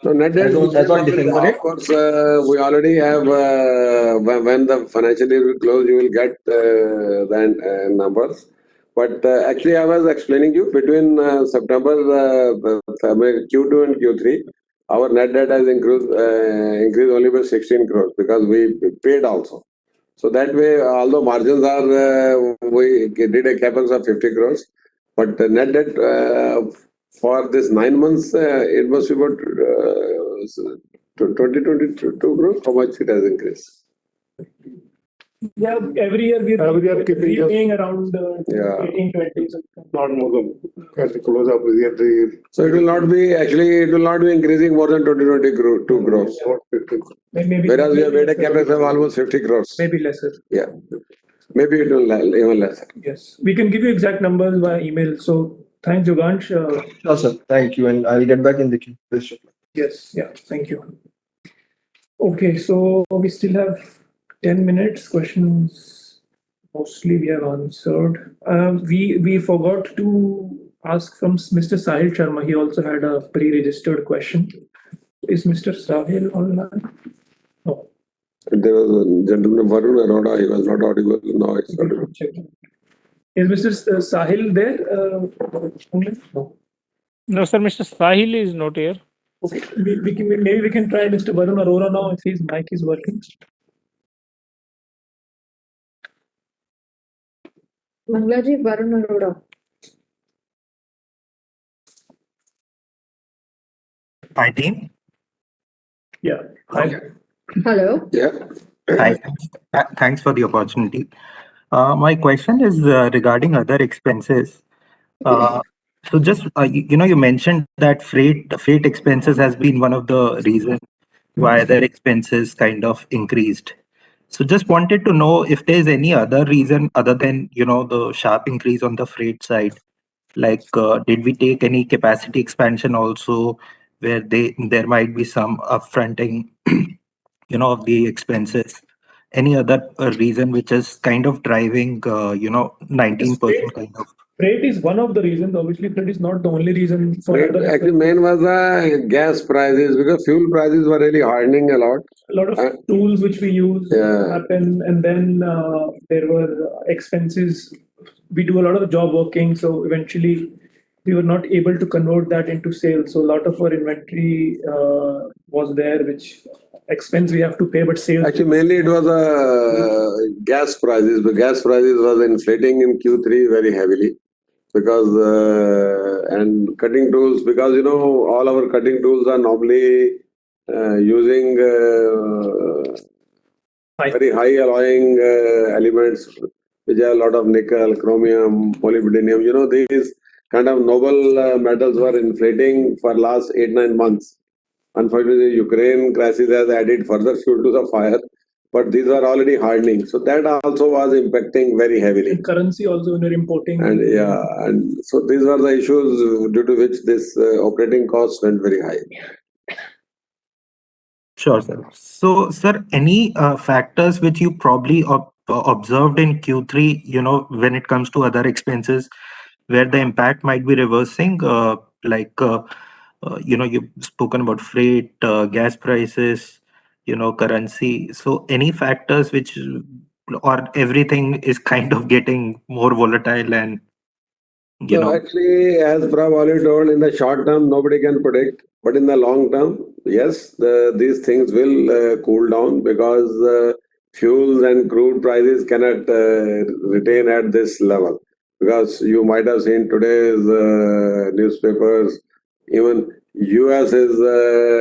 So net debt, As on December. of course, we already have, when the financial year will close, you will get the numbers. But actually, I was explaining you between September, Q2 and Q3, our net debt has increased only by 16 crores because we paid also. So that way, although margins are, we did a capex of 50 crores, but the net debt for this 9 months, it must be about 22 crores. How much it has increased? Yeah, every year we're paying around 18, 20. Not more than close up with the. So it will not be increasing more than 22 crores. Maybe. Whereas we have made a capex of almost 50 crores. Maybe lesser. Yeah. Maybe it will even lesser. Yes. We can give you exact numbers via email. So thanks, Yogansh. Sure, sir. Thank you. And I'll get back in the queue. Yes. Yeah. Thank you. Okay. So we still have 10 minutes. Questions mostly we have answered. We forgot to ask from Mr. Sahil Sharma. He also had a pre-registered question. Is Mr. Sahil online? No. There was a gentleman, Varun Arora, he was not audible. Now it's audible. Is Mr. Sahil there? No. No, sir, Mr. Sahil is not here. Okay. Maybe we can try Mr. Varun Arora now if his mic is working. Manglaji, Varun Arora. Hi, team. Yeah. Hi. Hello. Yeah. Hi. Thanks for the opportunity. My question is regarding other expenses. So just you mentioned that freight expenses has been one of the reasons why other expenses kind of increased. So just wanted to know if there's any other reason other than the sharp increase on the freight side. Like, did we take any capacity expansion also, where there might be some upfronting, of the expenses? Any other reason which is kind of driving, Yes, 19% kind of? freight is one of the reasons. Obviously, freight is not the only reason for Right. other Actually, expenses. main was the gas prices because fuel prices were really hardening a lot. A lot of Uh, tools which we use Yeah. happen, and then there were expenses. We do a lot of job working, so eventually we were not able to convert that into sales. So a lot of our inventory was there, which expense we have to pay, but sales. Actually, mainly it was gas prices. The gas prices was inflating in Q3 very heavily because and cutting tools because all our cutting tools are normally using very high alloying elements which have a lot of nickel, chromium, molybdenum. These kind of noble metals were inflating for last 8-9 months. Unfortunately, Ukraine crisis has added further fuel to the fire, but these are already hardening. So that also was impacting very heavily. And currency also when you're importing. And yeah, and so these were the issues due to which this operating costs went very high. Sure, sir. So, sir, any factors which you probably observed in Q3, when it comes to other expenses, where the impact might be reversing, you've spoken about freight, gas prices, currency. So, any factors which, or everything is kind of getting more volatile and, So actually, as Prab already told, in the short term, nobody can predict. But in the long term, yes, these things will cool down because fuels and crude prices cannot retain at this level. Because you might have seen today's newspapers, even US is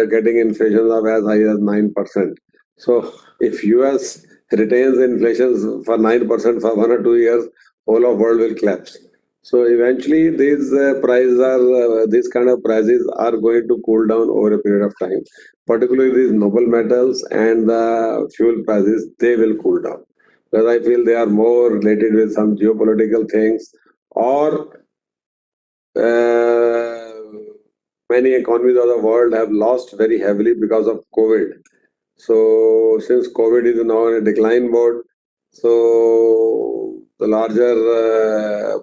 getting inflation of as high as 9%. So if US retains inflation for 9% for 1 or 2 years, whole of world will collapse. So eventually, these kind of prices are going to cool down over a period of time. Particularly these noble metals and the fuel prices, they will cool down because I feel they are more related with some geopolitical things or many economies of the world have lost very heavily because of COVID. So since COVID is now in a decline mode, so the larger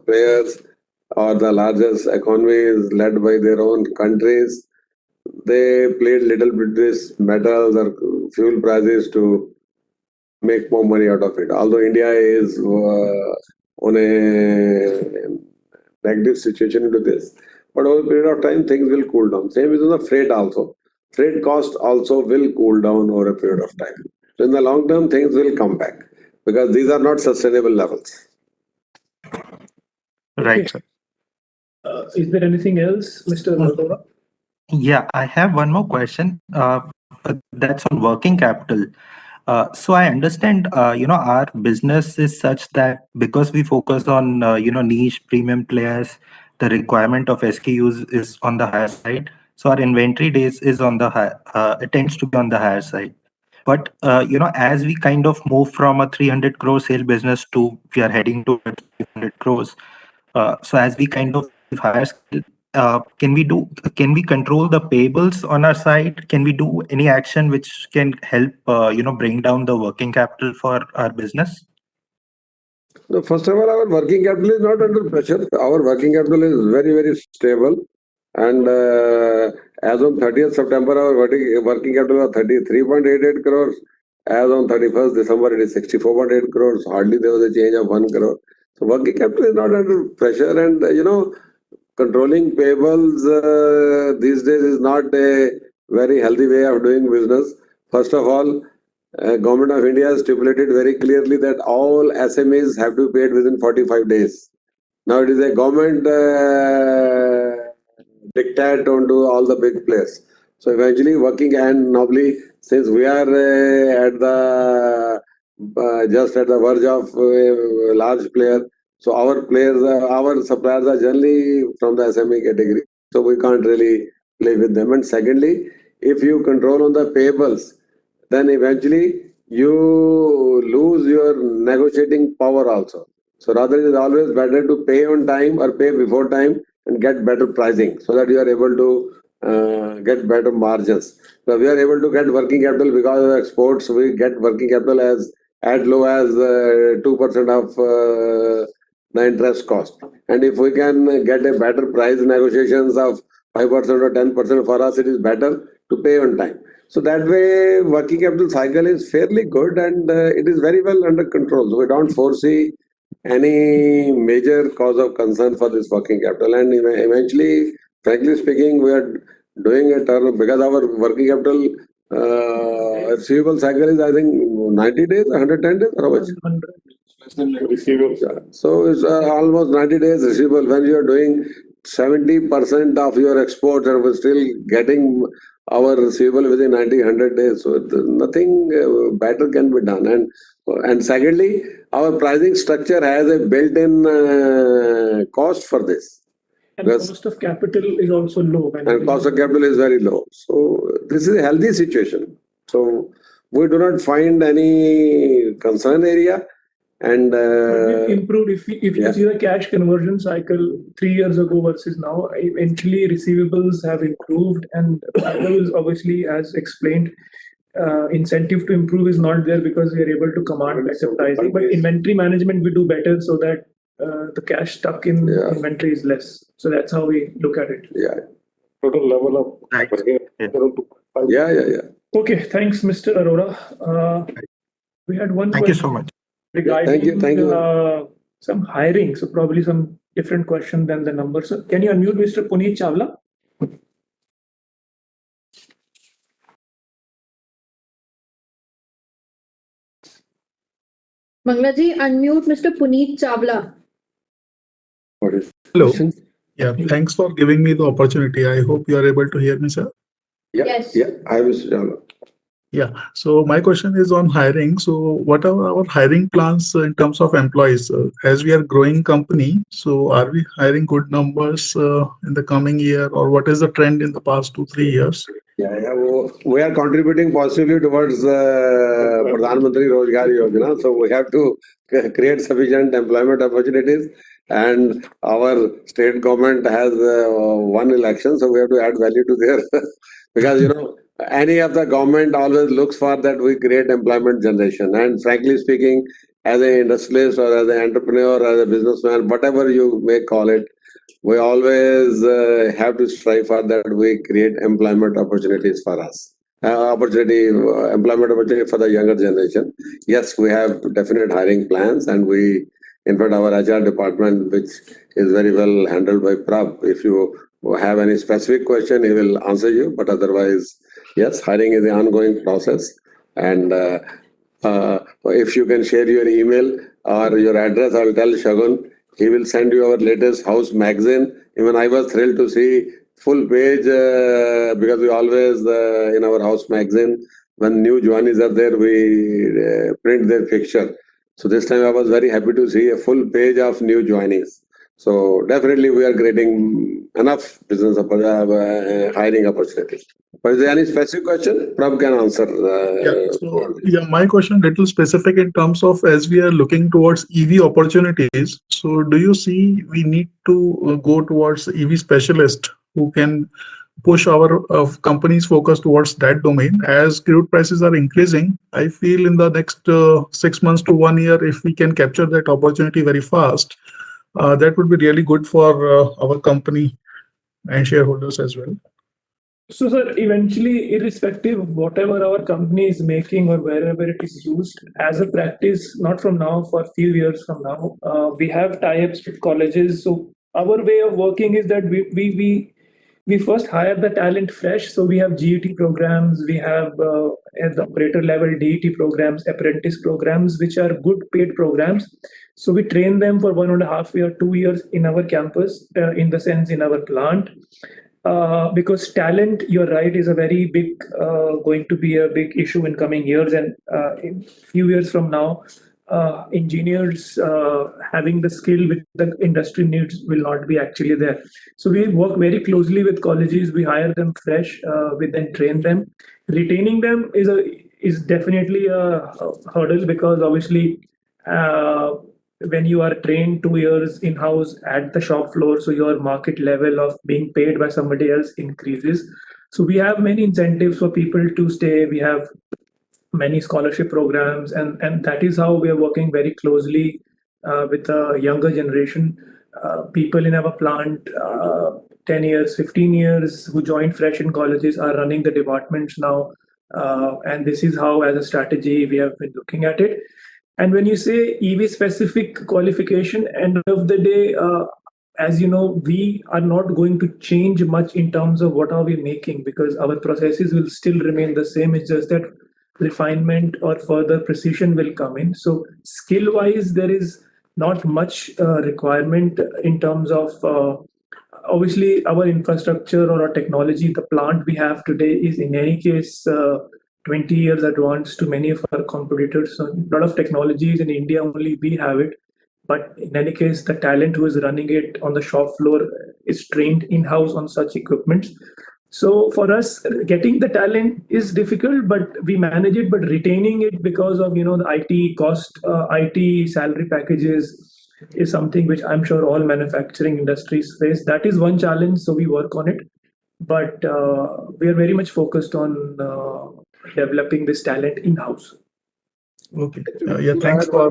players or the largest economies led by their own countries, they played little bit this metals or fuel prices to make more money out of it. Although India is on a negative situation into this, but over a period of time things will cool down. Same is on the freight also. Freight cost also will cool down over a period of time. So in the long term, things will come back because these are not sustainable levels. right, sir. Is there anything else, Mr. Valdora? Yeah, I have one more question. That's on working capital. So I understand, our business is such that because we focus on, niche premium players, the requirement of SKUs is on the higher side. So our inventory days is on the high, it tends to be on the higher side. But, as we kind of move from a 300 crore sale business to we are heading to 500 crores. So as we kind of higher scale, can we control the payables on our side? Can we do any action which can help, bring down the working capital for our business? So first of all, our working capital is not under pressure. Our working capital is very, very stable. And as on 30th September, our working capital was 33.88 crores. As on 31st December, it is 64.8 crores. Hardly there was a change of 1 crore. So working capital is not under pressure. And, controlling payables these days is not a very healthy way of doing business. First of all, Government of India has stipulated very clearly that all SMEs have to be paid within 45 days. Now it is a government diktat onto all the big players. So eventually working and normally since we are at the just at the verge of a large player. So our suppliers are generally from the SME category. So we can't really play with them. And secondly, if you control on the payables, then eventually you lose your negotiating power also. So rather it is always better to pay on time or pay before time and get better pricing so that you are able to get better margins. So we are able to get working capital because of exports. We get working capital as low as 2% of the interest cost. And if we can get a better price negotiations of 5% or 10% for us, it is better to pay on time. So that way, working capital cycle is fairly good and it is very well under control. So we don't foresee any major cause of concern for this working capital. And eventually, frankly speaking, we are doing a turn because our working capital receivable cycle is, I think, 90 days, 110 days, or how much? Receivable. Yeah. So it's almost 90 days receivable. When you are doing 70% of your exports and we're still getting our receivable within 90, 100 days. So nothing better can be done. And secondly, our pricing structure has a built-in cost for this. And cost of capital is also low. And cost of capital is very low. So this is a healthy situation. So we do not find any concern area. And we've improved. If you see the cash conversion cycle 3 years ago versus now, eventually receivables have improved, and payables, obviously, as explained, incentive to improve is not there because we are able to command better pricing. But inventory management we do better so that the cash stuck in inventory is less. So that's how we look at it. Yeah. Total level of Okay, thanks, Mr. Arora. We had one Thank question. you so much. Regarding Thank you. Some hiring, so probably some different question than the numbers. So can you unmute Mr. Puneet Chawla? Manglaji, unmute Mr. Puneet Chawla. Hello. Yeah, thanks for giving me the opportunity. I hope you are able to hear me, sir. Yes. Yeah, I was. Yeah. So my question is on hiring. So what are our hiring plans in terms of employees? As we are growing company, so are we hiring good numbers in the coming year, or what is the trend in the past 2-3 years? Yeah. We are contributing positively towards Pradhan Mantri Rozgar Yojana. So we have to create sufficient employment opportunities. And our state government has one election, so we have to add value to their because any of the government always looks for that we create employment generation. And frankly speaking, as an industrialist or as an entrepreneur, as a businessman, whatever you may call it, we always have to strive for that we create employment opportunities for us. Employment opportunity for the younger generation. Yes, we have definite hiring plans, and in fact, our HR department, which is very well handled by Prab, if you have any specific question, he will answer you. But otherwise, yes, hiring is an ongoing process. And if you can share your email or your address, I'll tell Shagun. He will send you our latest house magazine. Even I was thrilled to see full page because we always in our house magazine, when new joinees are there, we print their picture. So this time I was very happy to see a full page of new joinees. So definitely we are creating enough business hiring opportunities. But is there any specific question? Prab can answer. My question little specific in terms of as we are looking towards EV opportunities. So do you see we need to go towards EV specialist who can push our company's focus towards that domain? As crude prices are increasing, I feel in the next 6 months to 1 year, if we can capture that opportunity very fast, that would be really good for our company and shareholders as well. So, sir, eventually, irrespective of whatever our company is making or wherever it is used, as a practice, not from now, for a few years from now, we have tie-ups with colleges. So our way of working is that we first hire the talent fresh. So we have GET programs, we have at the operator level DET programs, apprentice programs, which are good paid programs. So we train them for 1.5 years, 2 years in our campus, in the sense in our plant. because talent, you're right, is a very big, going to be a big issue in coming years. And in few years from now, engineers having the skill which the industry needs will not be actually there. So we work very closely with colleges. We hire them fresh. We then train them. Retaining them is definitely a hurdle, because obviously, uh, when you are trained 2 years in-house at the shop floor, so your market level of being paid by somebody else increases. So we have many incentives for people to stay. We have many scholarship programs, and that is how we are working very closely with the younger generation. People in our plant, 10 years, 15 years, who joined fresh in colleges are running the departments now. And this is how, as a strategy, we have been looking at it. And when you say EV specific qualification, end of the day, as you know, we are not going to change much in terms of what are we making, because our processes will still remain the same. It's just that refinement or further precision will come in. So skill wise, there is not much requirement in terms of, obviously, our infrastructure or our technology. The plant we have today is in any case 20 years advanced to many of our competitors. So a lot of technologies in India, only we have it. But in any case, the talent who is running it on the shop floor is trained in-house on such equipments. So for us, getting the talent is difficult, but we manage it. But retaining it, because of the IT cost, IT salary packages, is something which I'm sure all manufacturing industries face. That is one challenge. So we work on it, but we are very much focused on developing this talent in-house. Okay. Yeah, thanks for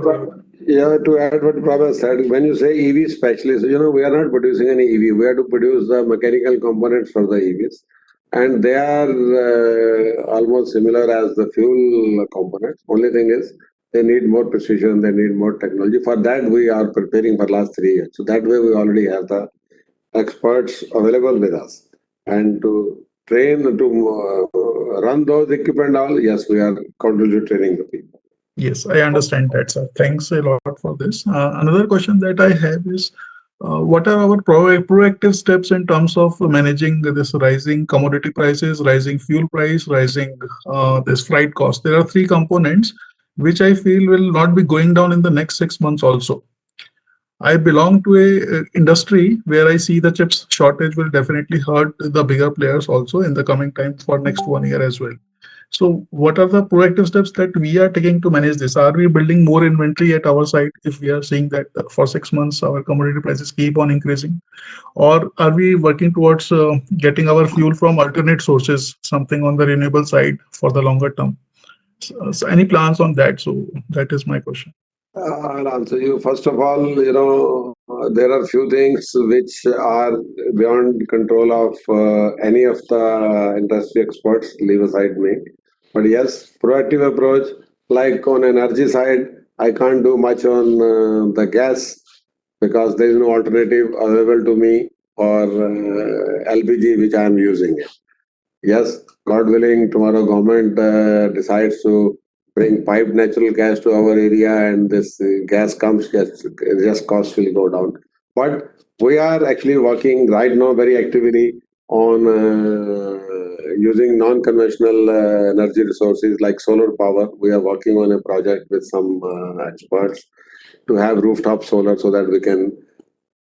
Yeah, to add what Prabha said, when you say EV specialist, we are not producing any EV. We have to produce the mechanical components for the EVs, and they are almost similar as the fuel components. Only thing is they need more precision, they need more technology. For that, we are preparing for last 3 years. So that way, we already have the experts available with us, and to train to run those equipment all. Yes, we are continually training the people. Yes, I understand that, sir. Thanks a lot for this. Another question that I have is, what are our proactive steps in terms of managing this rising commodity prices, rising fuel price, rising this freight cost? There are three components which I feel will not be going down in the next 6 months also. I belong to a industry where I see the chips shortage will definitely hurt the bigger players also in the coming time for next 1 year as well. So what are the proactive steps that we are taking to manage this? Are we building more inventory at our site if we are seeing that for 6 months our commodity prices keep on increasing? Or are we working towards getting our fuel from alternate sources, something on the renewable side for the longer term? So any plans on that? So that is my question. I'll answer you. First of all, there are few things which are beyond control of any of the industry experts, leave aside me. But yes, proactive approach, like on energy side, I can't do much on the gas because there is no alternative available to me for LPG, which I am using. Yes, God willing, tomorrow government decides to bring piped natural gas to our area, and this gas comes, just cost will go down. But we are actually working right now very actively on using non-conventional energy resources like solar power. We are working on a project with some experts to have rooftop solar so that we can,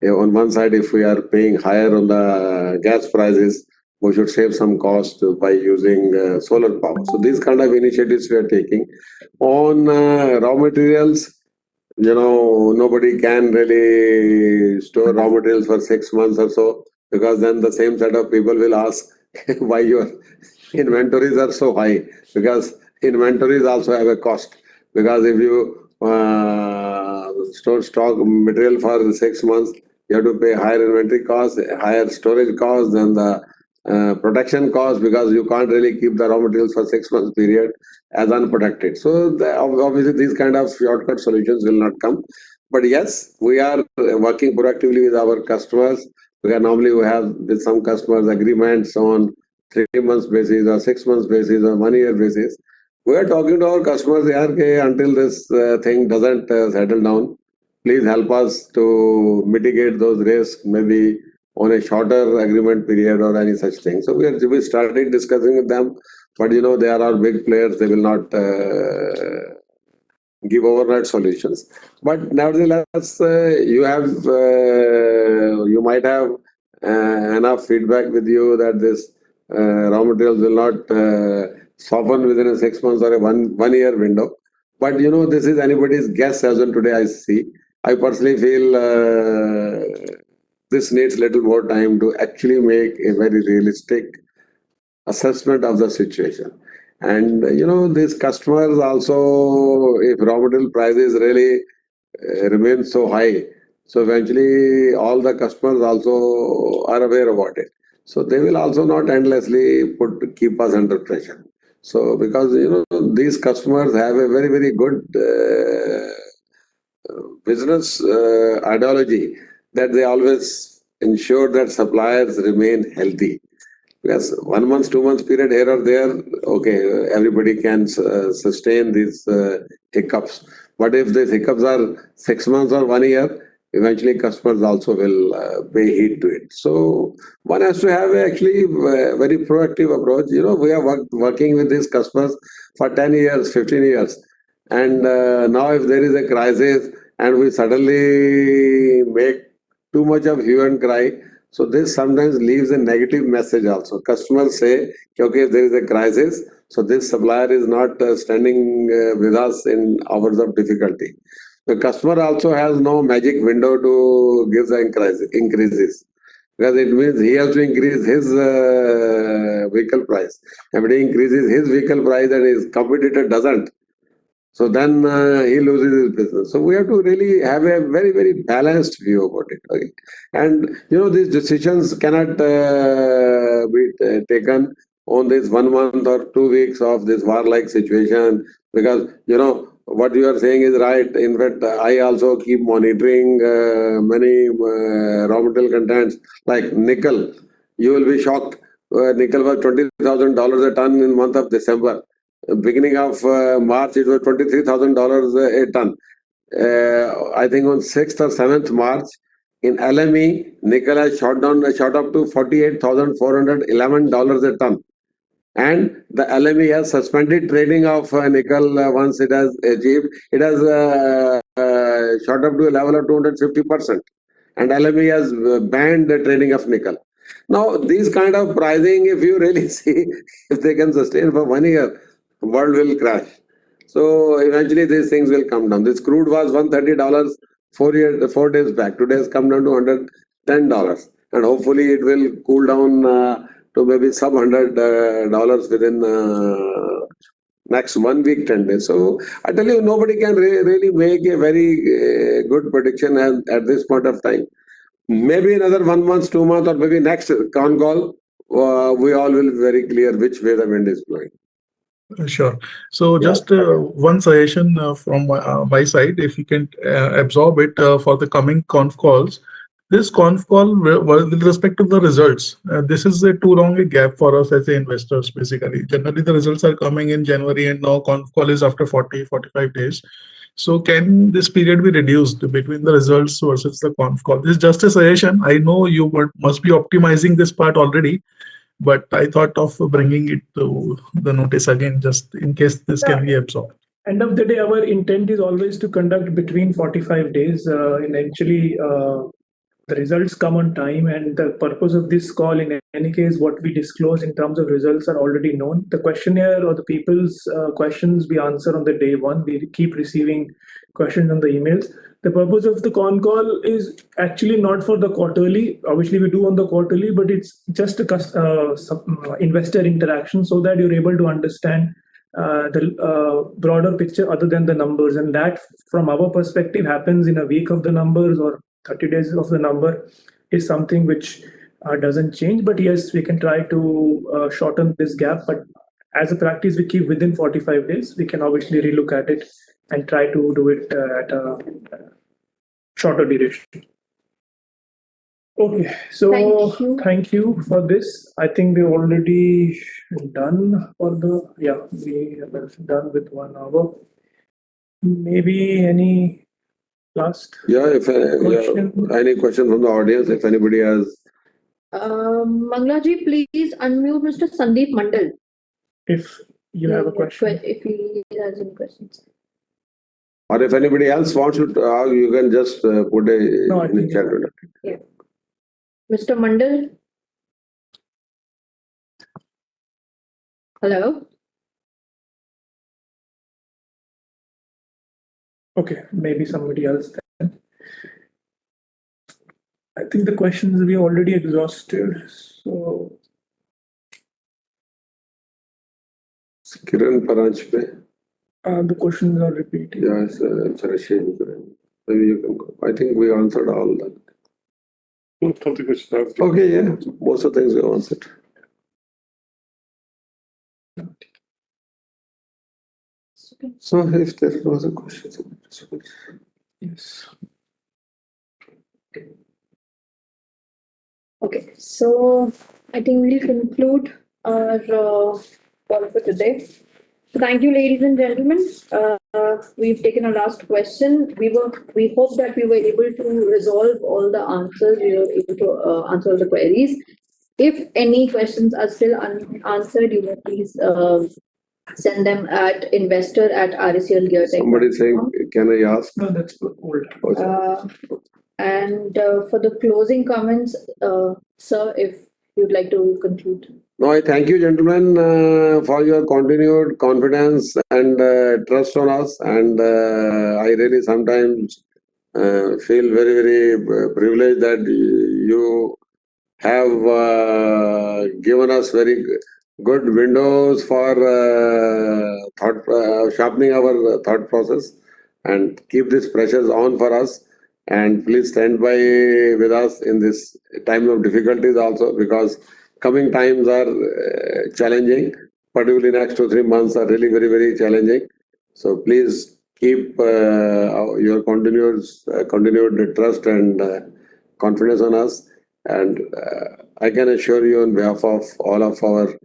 on one side, if we are paying higher on the gas prices, we should save some cost by using solar power. So these kind of initiatives we are taking. On raw materials, nobody can really store raw materials for 6 months or so, because then the same set of people will ask why your inventories are so high, because inventories also have a cost. Because if you store stock material for 6 months, you have to pay higher inventory cost, higher storage cost, than the production cost, because you can't really keep the raw materials for 6 months period as unprotected. So obviously these kind of shortcut solutions will not come. But yes, we are working proactively with our customers. We have with some customers agreements on 3 months basis or 6 months basis or 1 year basis. We are talking to our customers here, okay, until this thing doesn't settle down, please help us to mitigate those risks. Maybe on a shorter agreement period or any such thing. So we started discussing with them, but they are our big players. They will not give overnight solutions. But nevertheless, you might have enough feedback with you that this raw materials will not soften within a 6 months or a one year window. But this is anybody's guess as on today. I see. I personally feel this needs little more time to actually make a very realistic assessment of the situation. And these customers also, if raw material prices really remain so high, so eventually all the customers also are aware about it. So they will also not endlessly keep us under pressure. So because these customers have a very very good business ideology, that they always ensure that suppliers remain healthy. Because 1 month, 2 months period here or there, okay, everybody can sustain these hiccups. But if these hiccups are 6 months or 1 year, eventually customers also will pay heed to it. So one has to have actually a very proactive approach. We are working with these customers for 10 years, 15 years. And now if there is a crisis and we suddenly make too much of hue and cry, so this sometimes leaves a negative message also. Customers say, okay, if there is a crisis, so this supplier is not standing with us in hours of difficulty. The customer also has no magic window to give the increases. Because it means he has to increase his vehicle price. If he increases his vehicle price and his competitor doesn't, so then he loses his business. So we have to really have a very, very balanced view about it. Okay? And these decisions cannot be taken on this 1 month or 2 weeks of this war-like situation, because what you are saying is right. In fact, I also keep monitoring many raw material contents like nickel. You will be shocked. Nickel was $20,000 a ton in month of December. Beginning of March, it was $23,000 a ton. I think on 6th or 7th March, in LME, nickel has shot up to $48,411 a ton. And the LME has suspended trading of nickel once it has achieved. It has shot up to a level of 250%. And LME has banned the trading of nickel. Now, these kind of pricing, if you really see, if they can sustain for 1 year, world will crash. So eventually these things will come down. This crude was $130 4 days back. Today has come down to $110. And hopefully it will cool down to maybe sub $100 within next 1 week, 10 days. So I tell you, nobody can really make a very good prediction at this point of time. Maybe another 1 month, 2 months, or maybe next con call, we all will be very clear which way the wind is blowing. Sure. So Yeah. just one suggestion from my side, if you can absorb it for the coming conf calls. This conf call with respect to the results, this is a too long a gap for us as investors, basically. Generally, the results are coming in January and now conf call is after 40-45 days. So can this period be reduced between the results versus the conf call? This is just a suggestion. I know you must be optimizing this part already, but I thought of bringing it to the notice again, just in case this can be absorbed. End of the day, our intent is always to conduct between 45 days. And actually, the results come on time, and the purpose of this call, in any case, what we disclose in terms of results are already known. The questionnaire or the people's questions we answer on the day one. We keep receiving questions on the emails. The purpose of the con call is actually not for the quarterly. Obviously, we do on the quarterly, but it's just a investor interaction so that you're able to understand the broader picture other than the numbers. And that, from our perspective, happens in a week of the numbers or 30 days of the number is something which doesn't change. But yes, we can try to shorten this gap. But as a practice, we keep within 45 days. We can obviously relook at it and try to do it at a shorter duration. Okay, so thank you for this. I think we're already done for we have done with 1 hour. Maybe any last Yeah, if any question from the audience, if anybody has Manglaji, please unmute Mr. Sandeep Mandal. If you have a question. If he has any questions. Or if anybody else wants to, you can just put No, I in the think chat. Yeah. Mr. Mandal. Hello. Okay, maybe somebody else then. I think the questions we already exhausted. So Kiran Paranjpe. the questions are repeating. Yes, it's a shame. Maybe you can go. I think we answered all that. Most of the questions. Okay, yeah, most of the things we answered. So if there was a question. Yes. Okay, so I think we'll conclude our call for today. So thank you, ladies and gentlemen. We've taken our last question. We hope that we were able to resolve all the answers. We were able to answer all the queries. If any questions are still unanswered, you may please send them at investor@RACL Geartech. Somebody saying, can I ask? No, that's old. And for the closing comments, sir, if you'd like to conclude. No, I thank you, gentlemen, for your continued confidence and trust on us. And I really sometimes feel very, very privileged that you have given us very good windows for sharpening our thought process, and keep these pressures on for us. And please stand by with us in this time of difficulties also, because coming times are challenging, particularly next 2-3 months are really very, very challenging. So please keep your continued trust and confidence on us. And I can assure you on behalf of all of our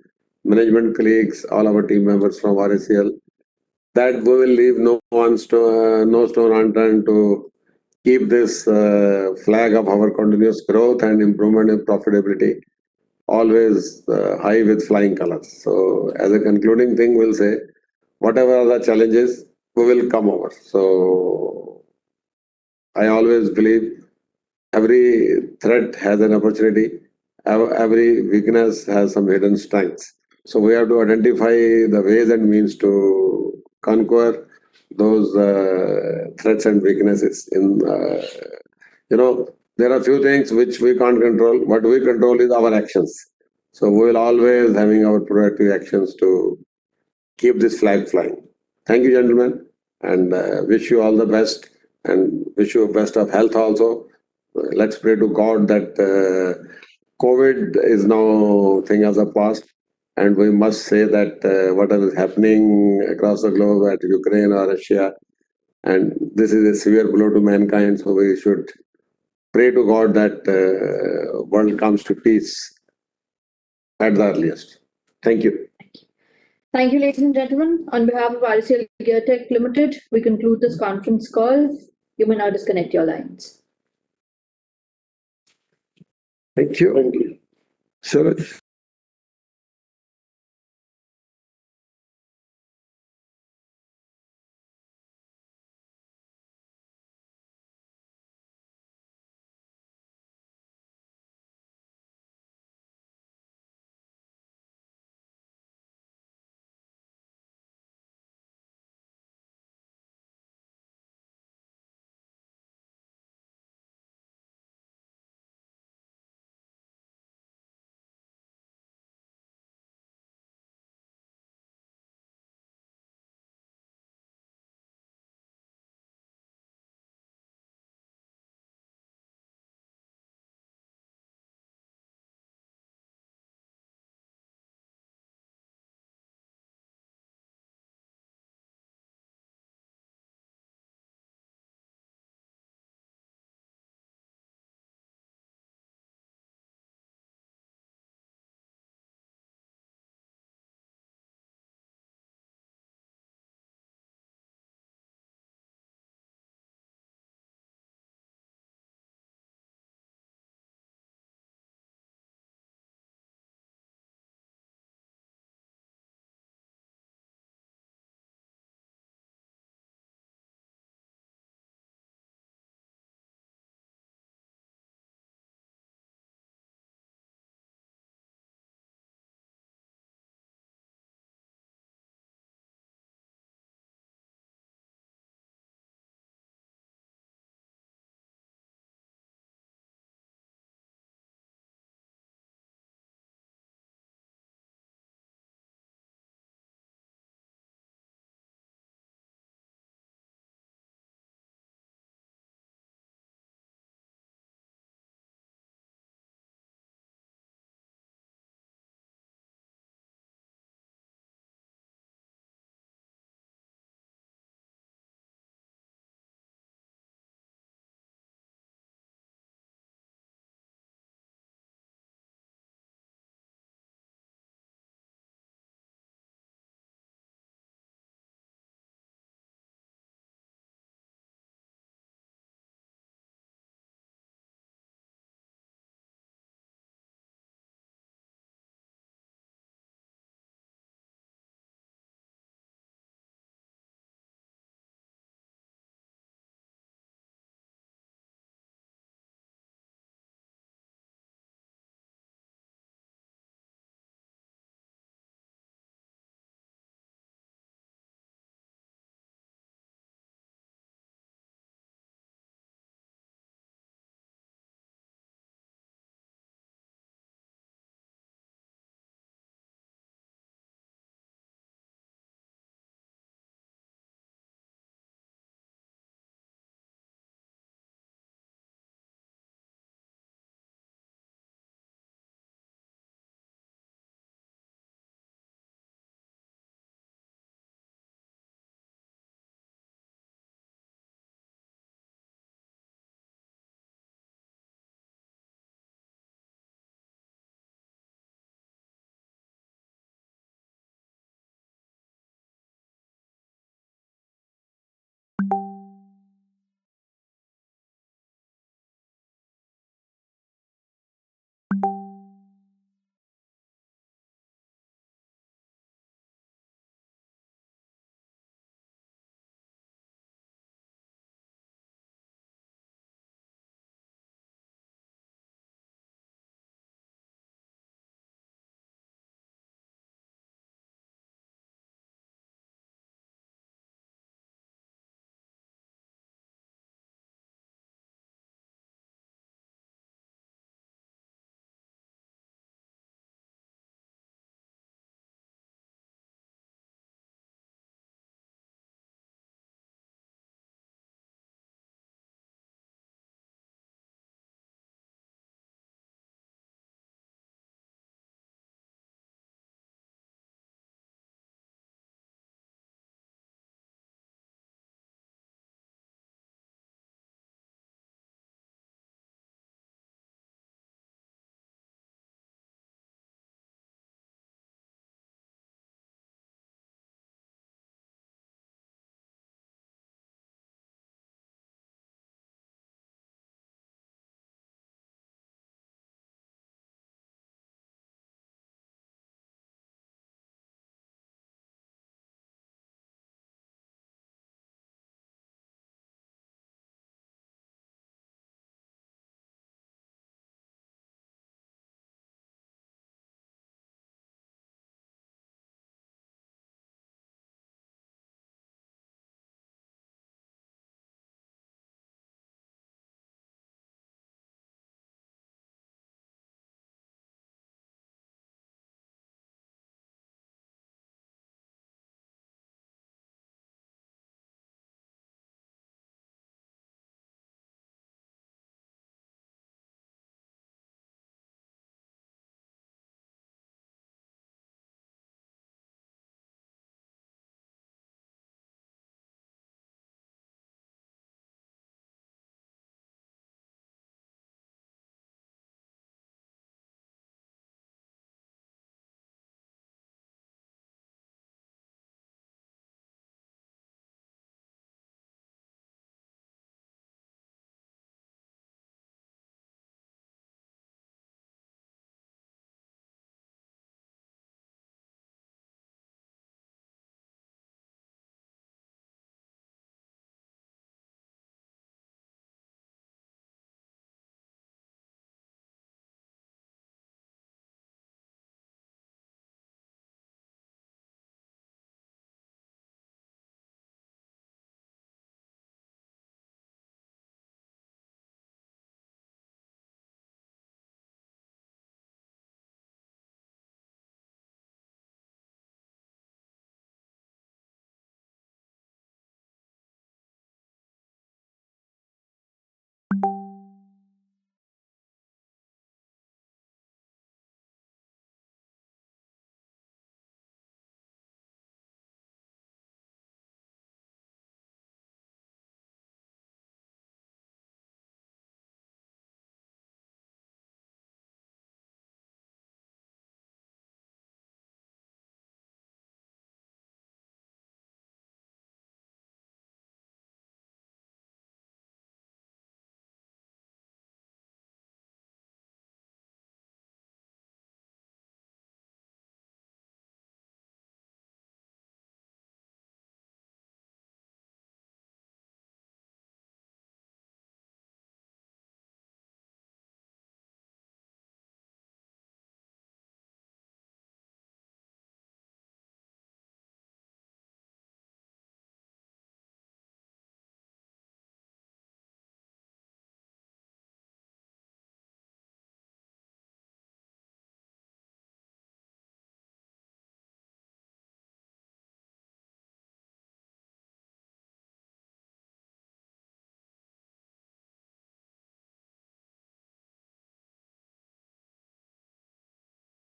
management colleagues, all our team members from RACL, that we will leave no stone unturned to keep this flag of our continuous growth and improvement in profitability always high with flying colors. So as a concluding thing, we'll say, whatever are the challenges, we will come over. So I always believe every threat has an opportunity. Every weakness has some hidden strengths. So we have to identify the ways and means to conquer those threats and weaknesses. There are few things which we can't control. What we control is our actions. So we will always having our proactive actions to keep this flag flying. Thank you, gentlemen, and wish you all the best, and wish you best of health also. Let's pray to God that COVID is now thing as a past, and we must say that whatever is happening across the globe at Ukraine or Russia, and this is a severe blow to mankind, so we should pray to God that world comes to peace at the earliest. Thank you. Thank you, ladies and gentlemen. On behalf of RACL Geartech Limited, we conclude this conference call. You may now disconnect your lines. Thank you. Suraj.